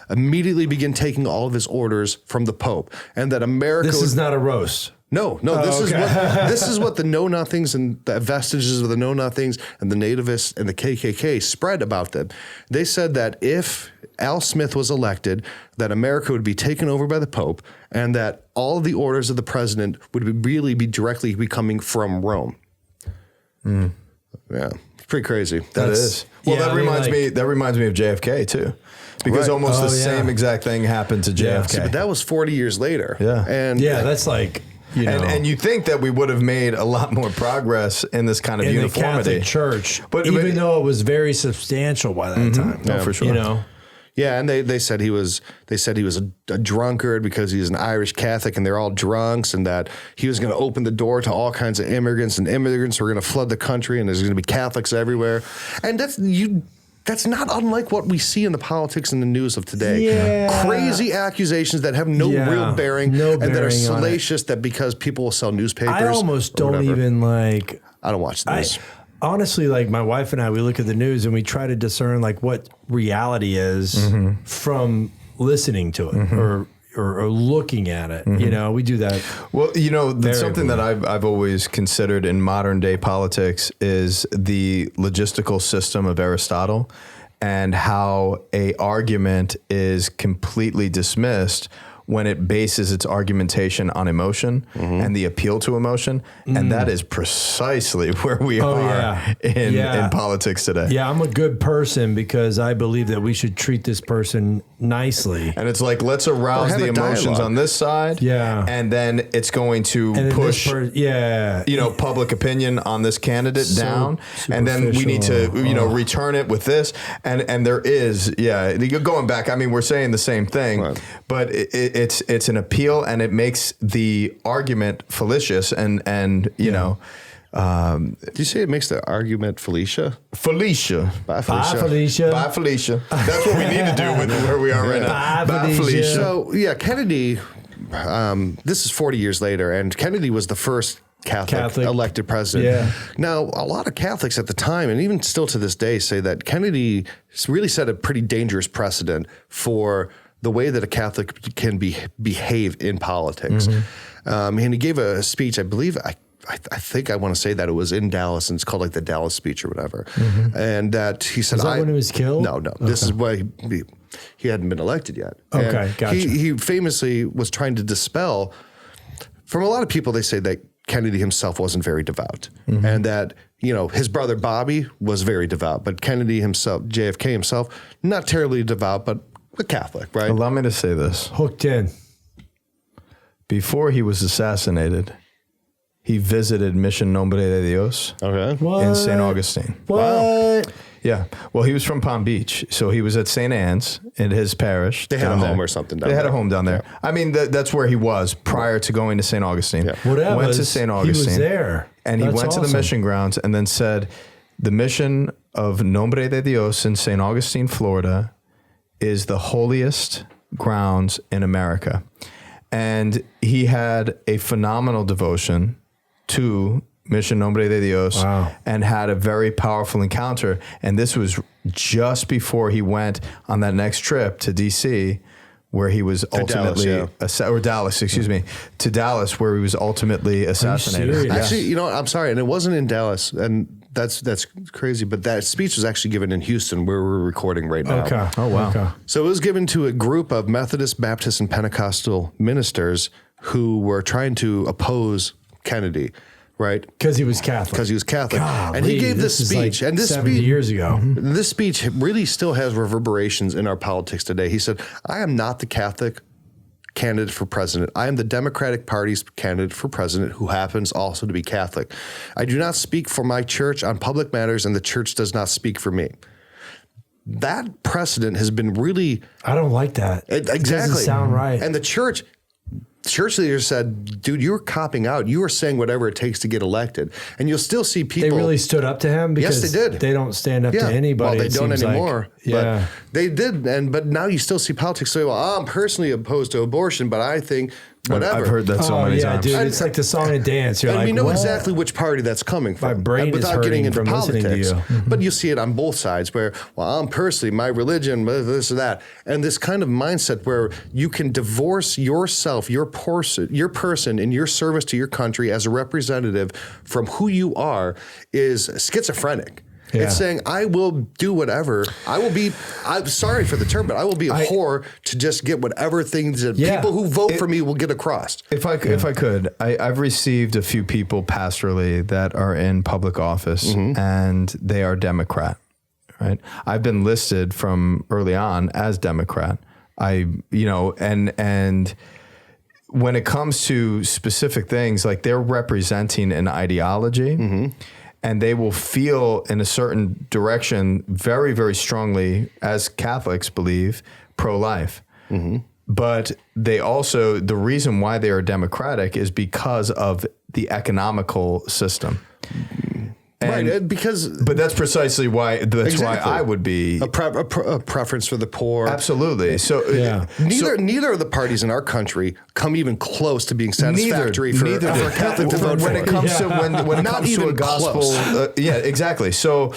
immediately begin taking all of his orders from the Pope, and that America. This is not a roast. No. This is what the Know Nothings and the vestiges of the Know Nothings and the nativists and the KKK spread about them. They said that if Al Smith was elected, that America would be taken over by the Pope, and that all of the orders of the president would really be directly coming from Rome. Yeah, it's pretty crazy. That is. Well, Yeah, that I mean, reminds like- me. That reminds me of JFK too, because Right. almost Oh, the yeah. same exact thing happened to JFK. But that was 40 years later. Yeah. And Yeah, that's like, you know, and you think that we would have made a lot more progress in this kind of in the uniformity. Catholic Church, But- even though it was very substantial by that time. No, for sure. You know, Yeah, and they said he was a drunkard because he's an Irish Catholic and they're all drunks, and that he was going to open the door to all kinds of immigrants, and immigrants were going to flood the country, and there's going to be Catholics everywhere. And that's not unlike what we see in the politics and the news of today. Yeah. Crazy accusations that have no Yeah, real bearing, no and that are bearing on it. salacious, that because people will sell newspapers. I almost or don't whatever. even like. I don't watch the news. Honestly, like my wife and I, we look at the news and we try to discern like what reality is from listening to it or looking at it. You know, we do that. Well, you know, Very something that I've always considered in modern day politics is the logistical system of Aristotle, and how a argument is completely dismissed when it bases its argumentation on emotion and the appeal to emotion. And that is precisely where we are in politics today. Yeah, I'm a good person because I believe that we should treat this person nicely. And it's like, let's arouse have the a emotions dialogue. on this side. Yeah. And then it's going to And then push, yeah. you know, public opinion on this candidate So down. And then we need to, superficial. you know, return it with this. And there is, you're going back. I mean, we're saying the same thing, Right. but it's an appeal, and it makes the argument fallacious and you know, Did you say it makes the argument Felicia? Felicia. Bye, Bye, Felicia. Felicia. Bye, Felicia. That's what we need to do with where we are right now. Bye, Felicia. So, yeah, Kennedy, this is 40 years later, and Kennedy was the first Catholic elected president. Yeah. Now, a lot of Catholics at the time, and even still to this day, say that Kennedy really set a pretty dangerous precedent for the way that a Catholic can behave in politics. And he gave a speech, I believe, I think I want to say that it was in Dallas, and it's called like the Dallas speech or whatever. And that he said, Was that when he was killed? No. This is why he hadn't been elected yet. Okay, And gotcha. He famously was trying to dispel, from a lot of people, they say that Kennedy himself wasn't very devout, and that, you know, his brother Bobby was very devout, but Kennedy himself, JFK himself, not terribly devout, but a Catholic, right? Allow me to say this. Hooked in. Before he was assassinated, he visited Mission Nombre de Dios Okay. What? in St. Augustine. What? Yeah. Well, he was from Palm Beach, so he was at St. Anne's in his parish. They had down a home there. or something down They had a there. home down there. I mean, that's where he was prior to going to St. Augustine. Yeah. Whatever. Went to St. Augustine. He was there. And he That's went to the awesome. mission grounds and then said, the mission of Nombre de Dios in St. Augustine, Florida, is the holiest grounds in America. And he had a phenomenal devotion to Mission Nombre de Dios. Wow. And had a very powerful encounter. And this was just before he went on that next trip to D.C., where he was ultimately, to Dallas, where he was ultimately assassinated. serious? Actually, you know what? I'm sorry, and it wasn't in Dallas, and that's crazy. But that speech was actually given in Houston, where we're recording right now. Okay. Oh, wow. Okay. So it was given to a group of Methodist, Baptist, and Pentecostal ministers who were trying to oppose Kennedy, right? Because he was Catholic. Because he was Catholic. Golly, and he gave this is speech. like and this 70 speech, years ago. This speech really still has reverberations in our politics today. He said, I am not the Catholic candidate for president. I am the Democratic Party's candidate for president who happens also to be Catholic. I do not speak for my church on public matters, and the church does not speak for me. That precedent has been really... I don't like that. Exactly. It doesn't sound right. And the church leaders said, dude, you're copping out. You are saying whatever it takes to get elected. And you'll still see people... They really stood up to him? Because yes, they did. They don't stand up to anybody. Well, they don't anymore. Yeah. But they did. But now you still see politics say, well, I'm personally opposed to abortion, but I think whatever. I've heard that so many times. Dude, it's like the song and dance. You're and like, we know what? exactly which party that's coming from. My brain is hurting from listening to you. But you see it on both sides where, well, I'm personally, my religion, this or that. And this kind of mindset where you can divorce yourself, your person in your service to your country as a representative from who you are is schizophrenic. Yeah. It's saying, I will do whatever. I'm sorry for the term, but I will be a whore to just get whatever things that people who vote for me will get across. If I could, I've received a few people pastorally that are in public office and they are Democrat, right? I've been listed from early on as Democrat. And when it comes to specific things, like they're representing an ideology, and they will feel in a certain direction very, very strongly, as Catholics believe, pro-life. But they also, the reason why they are democratic is because of the economical system. And, right, but that's precisely why. Why I would be a preference for the poor. Absolutely. So neither of the parties in our country come even close to being satisfactory for Catholic to vote when for. It comes to when it comes to a gospel. Exactly. So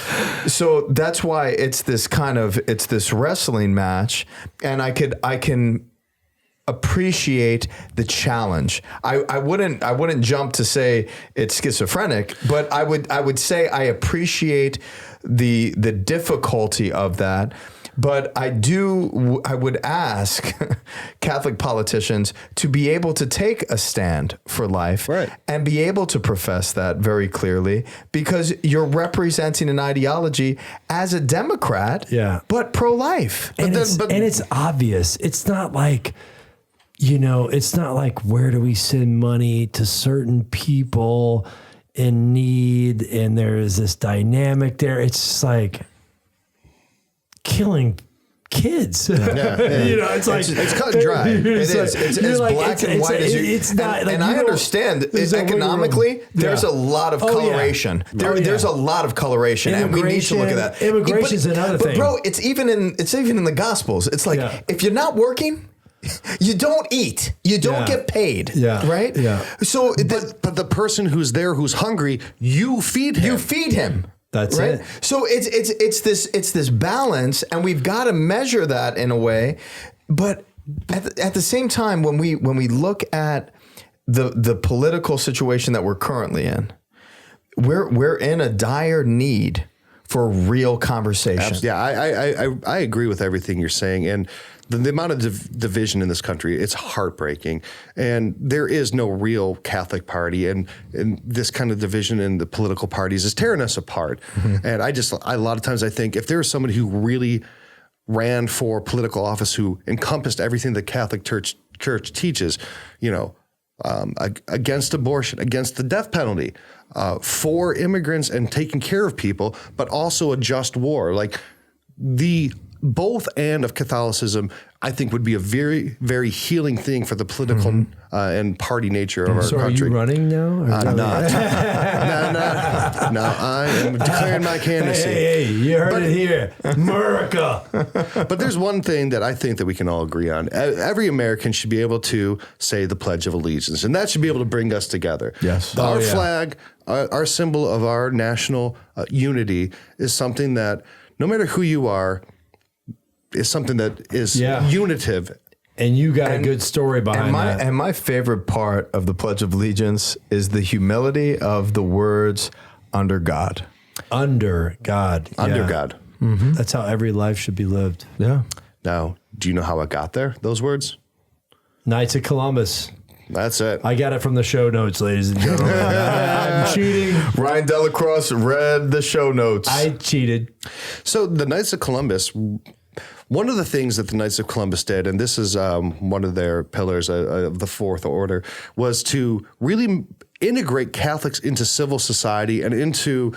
that's why it's this wrestling match, and I can appreciate the challenge. I wouldn't jump to say it's schizophrenic, but I would say I appreciate the difficulty of that. But I would ask Catholic politicians to be able to take a stand for life, right, and be able to profess that very clearly, because you're representing an ideology as a Democrat, but pro-life. And it's obvious. It's not like, it's not like, where do we send money to certain people in need? And there is this dynamic there. It's just like killing kids. It's like, it's cut and dry. It's as black and white as you. It's not. And I understand economically, there's a lot of coloration. There's a lot of coloration, and we need to look at that. Immigration is another thing. But bro, it's even in the Gospels. It's like, if you're not working, you don't eat. You don't get paid. Right? Yeah. So, but the person who's there who's hungry, you feed him. You feed him. That's right. So it's this balance, and we've got to measure that in a way. But at the same time, when we look at the political situation that we're currently in, we're in a dire need for real conversation. Yeah, I agree with everything you're saying, and the amount of division in this country, it's heartbreaking. And there is no real Catholic party, and this kind of division in the political parties is tearing us apart. And a lot of times I think if there was somebody who really ran for political office who encompassed everything the Catholic Church teaches, against abortion, against the death penalty, for immigrants and taking care of people, but also a just war, like the both and of Catholicism, I think would be a very, very healing thing for the political and party nature of our country. So are you running now? I'm not. No, I am declaring my candidacy. Hey, you heard it here. America. But there's one thing that I think that we can all agree on. Every American should be able to say the Pledge of Allegiance, and that should be able to bring us together. Yes. Our flag, our symbol of our national unity is something that, no matter who you are, is something that is unitive. And you got a good story behind that. And my favorite part of the Pledge of Allegiance is the humility of the words, under God. Under God. Under God. Mm-hmm. That's how every life should be lived. Yeah. Now, do you know how it got there, those words? Knights of Columbus. That's it. I got it from the show notes, ladies and gentlemen. I'm cheating. Ryan Delacroix read the show notes. I cheated. So the Knights of Columbus, one of the things that the Knights of Columbus did, and this is one of their pillars of the Fourth Order, was to really integrate Catholics into civil society and into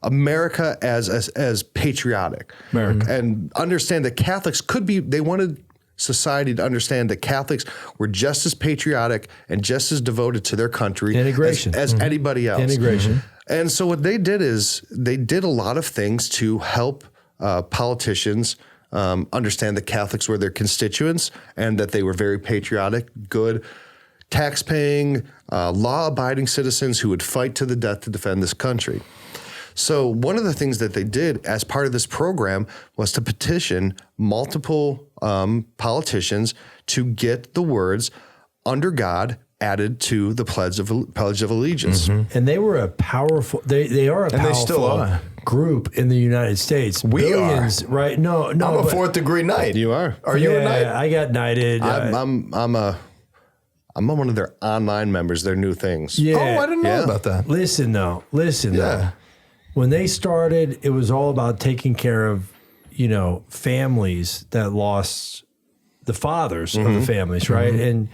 America as patriotic. America. And understand that Catholics they wanted society to understand that Catholics were just as patriotic and just as devoted to their country Integration. as anybody else. Integration. And so what they did is they did a lot of things to help politicians understand that Catholics were their constituents and that they were very patriotic, good, tax-paying, law-abiding citizens who would fight to the death to defend this country. So one of the things that they did as part of this program was to petition multiple politicians to get the words "under God" added to the Pledge of Allegiance. And they were a powerful. They are a powerful they still are. group in the United States. We Billions, are. Right? No. I'm a fourth degree knight. You are. Are you a knight? I got knighted. I'm one of their online members. Their new things. Yeah. Oh, I didn't know about that. Listen though. Yeah. When they started, it was all about taking care of, families that lost the fathers of the families, right? And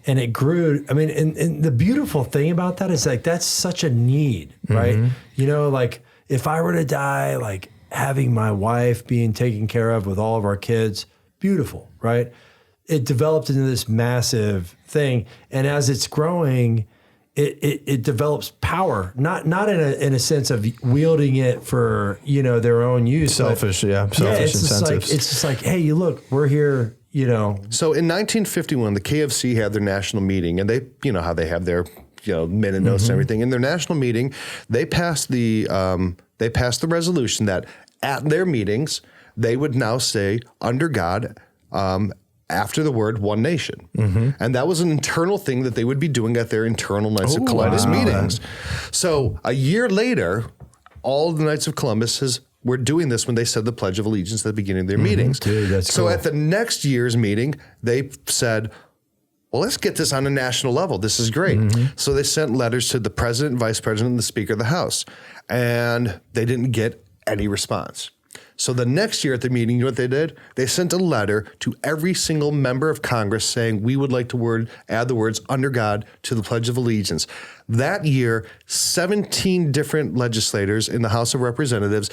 it grew. I mean, and the beautiful thing about that is like that's such a need, right? Like if I were to die, like having my wife being taken care of with all of our kids, beautiful, right? It developed into this massive thing, and as it's growing, it develops power, not in a sense of wielding it for their own use, Selfish it's incentives. just like, hey, you look, we're here, So in 1951, the KFC had their national meeting, and they, how they have their, minute notes and everything. In their national meeting, they passed the resolution that at their meetings they would now say "under God" after the word "one nation," and that was an internal thing that they would be doing at their internal Knights of Columbus meetings. So a year later, all of the Knights of Columbus were doing this when they said the Pledge of Allegiance at the beginning of their meetings. Dude, that's so cool. at the next year's meeting, they said, well, let's get this on a national level. This is great. So they sent letters to the president, vice president, and the speaker of the House, and they didn't get any response. So the next year at the meeting, you know what they did? They sent a letter to every single member of Congress saying, we would like to add the words "under God" to the Pledge of Allegiance. That year, 17 different legislators in the House of Representatives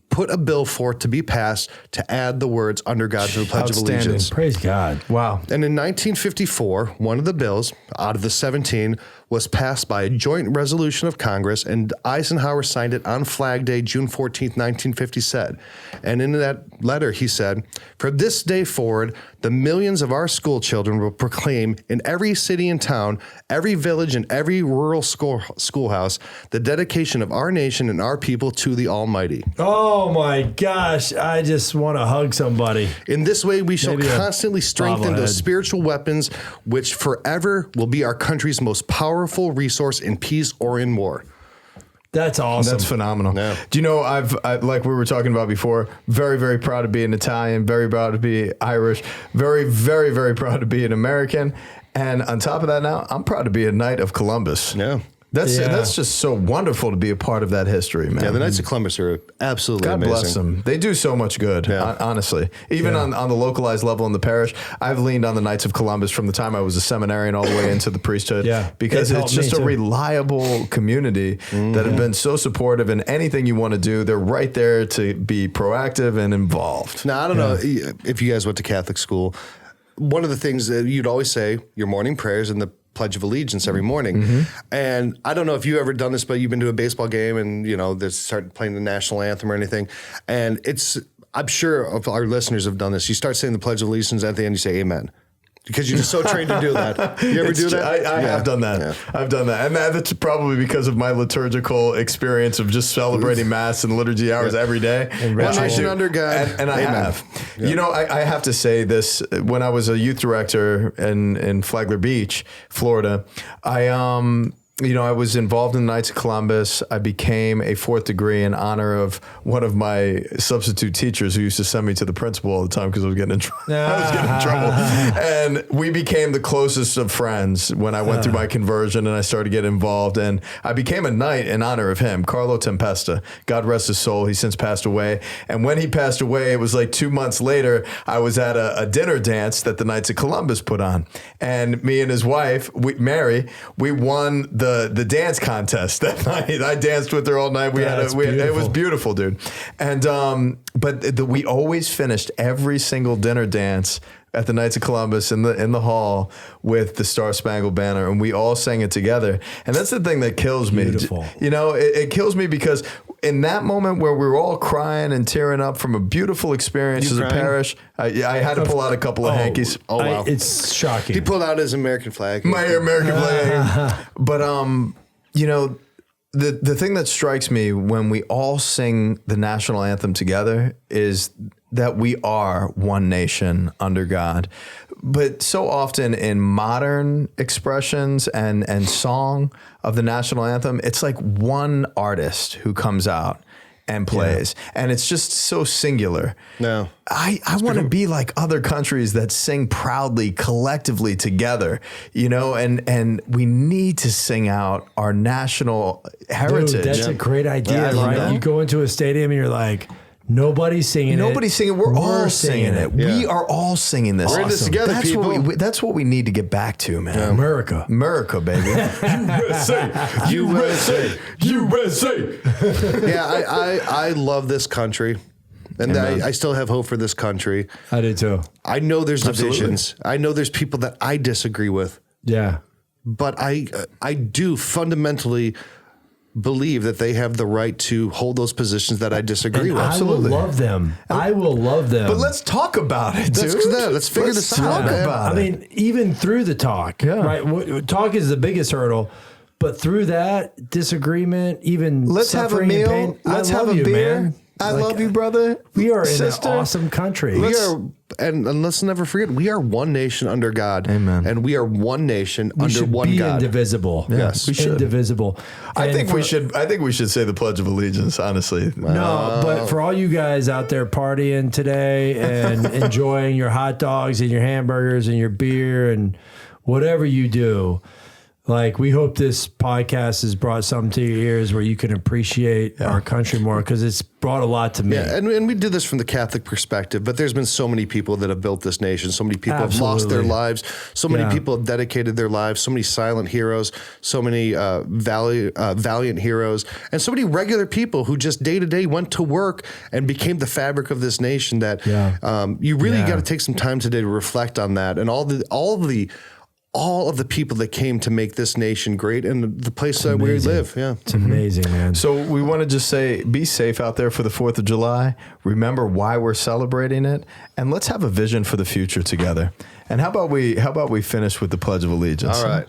put a bill forth to be passed to add the words "under God" to the Pledge of Allegiance. Praise God. Wow. And in 1954, one of the bills out of the 17 was passed by a joint resolution of Congress, and Eisenhower signed it on Flag Day, June 14th, 1950. And in that letter, he said, "From this day forward, the millions of our school children will proclaim in every city and town, every village and every rural schoolhouse, the dedication of our nation and our people to the Almighty. Oh my gosh. I just want to hug somebody. In this way, we shall Maybe a constantly strengthen those bobblehead. spiritual weapons, which forever will be our country's most powerful resource in peace or in war." That's awesome. That's phenomenal. Yeah. Do you know, I like we were talking about before, very, very proud to be an Italian, very proud to be Irish, very, very, very proud to be an American. And on top of that now, I'm proud to be a Knight of Columbus. Yeah. That's just so wonderful to be a part of that history, man. Yeah, the Knights of Columbus are absolutely God amazing. bless them. They do so much good, honestly. Even on the localized level in the parish, I've leaned on the Knights of Columbus from the time I was a seminarian all the way into the priesthood. Because It it's helped just me a too. reliable community that have been so supportive in anything you want to do. They're right there to be proactive and involved. Now, I don't know if you guys went to Catholic school. One of the things that you'd always say, your morning prayers and the Pledge of Allegiance every morning. And I don't know if you've ever done this, but you've been to a baseball game and, they start playing the national anthem or anything. And I'm sure of our listeners have done this. You start saying the Pledge of Allegiance at the end, you say amen. Because you're just so trained to do that. You ever do that? I have done that. Yeah. I've done that. And that's probably because of my liturgical experience of just celebrating Mass and liturgy hours every day. And One ritual. nation under God. And I Amen. have. Yeah. I have to say this. When I was a youth director in Flagler Beach, Florida, I was involved in the Knights of Columbus. I became a 4th degree in honor of one of my substitute teachers who used to send me to the principal all the time because I was getting in trouble. And we became the closest of friends when I went through my conversion and I started getting involved. And I became a knight in honor of him, Carlo Tempesta. God rest his soul. He's since passed away. And when he passed away, it was like 2 months later, I was at a dinner dance that the Knights of Columbus put on. And me and his wife, Mary, we won the dance contest that night. I danced with her all night. It was beautiful, dude. And but we always finished every single dinner dance at the Knights of Columbus in the hall with the Star Spangled Banner, and we all sang it together. And that's the thing that kills me. Beautiful. It kills me because in that moment where we were all crying and tearing up from a beautiful experience as a parish, I had to pull out a couple of hankies. Oh, wow. It's shocking. He pulled out his American flag. My American flag. But, the thing that strikes me when we all sing the national anthem together is that we are one nation under God. But so often in modern expressions and song of the national anthem, it's like one artist who comes out and plays. Yeah. And it's just so singular. No. I want to be like other countries that sing proudly, collectively together, and we need to sing out our national heritage. Dude, that's a great idea, Yeah, right? You go into a stadium and you're like, nobody's singing it. Nobody's singing. We're all singing it. Yeah. We are all singing this. We're in this together, that's people. That's what we need to get back to, man. Yeah. America, baby. USA, USA, USA. Yeah, I love this country. And I still have hope for this country. I do too. I know there's divisions. I know there's people that I disagree with. Yeah. But I do fundamentally believe that they have the right to hold those positions that I disagree with. Absolutely. I will love them. I will love them. But let's talk about it, dude. Let's figure this out, man. I mean, even through the talk, right? Talk is the biggest hurdle. But through that disagreement, even let's have a meal. Pain, let's have a you, beer. Man. I love you, brother. We are sister. in an awesome country. And let's never forget, we are one nation under God. Amen. And we are one nation we under should one be God. Indivisible. Yes, we should. Indivisible. I think we should say the Pledge of Allegiance, honestly. No, but for all you guys out there partying today and enjoying your hot dogs and your hamburgers and your beer and whatever you do, like, we hope this podcast has brought something to your ears where you can appreciate our country more, because it's brought a lot to me. Yeah, and we did this from the Catholic perspective, but there's been so many people that have built this nation. So many people have lost their lives. So many people have dedicated their lives. So many silent heroes. So many valiant heroes. And so many regular people who just day to day went to work and became the fabric of this nation. That you really got to take some time today to reflect on that, and all of the people that came to make this nation great and the place that we live. Yeah. It's amazing, man. So we want to just say, be safe out there for the 4th of July. Remember why we're celebrating it, and let's have a vision for the future together. And how about we finish with the Pledge of Allegiance? All right.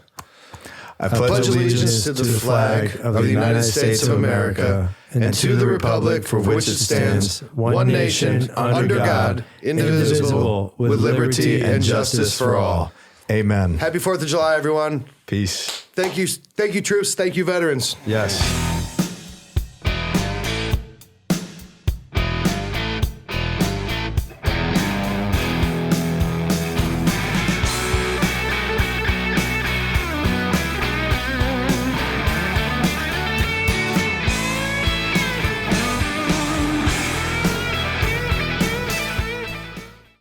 I pledge allegiance to the flag of the United States of America and to the republic for which it stands, one nation, under God, indivisible, with liberty and justice for all. Amen. Happy 4th of July, everyone. Peace. Thank you, troops. Thank you, veterans. Yes.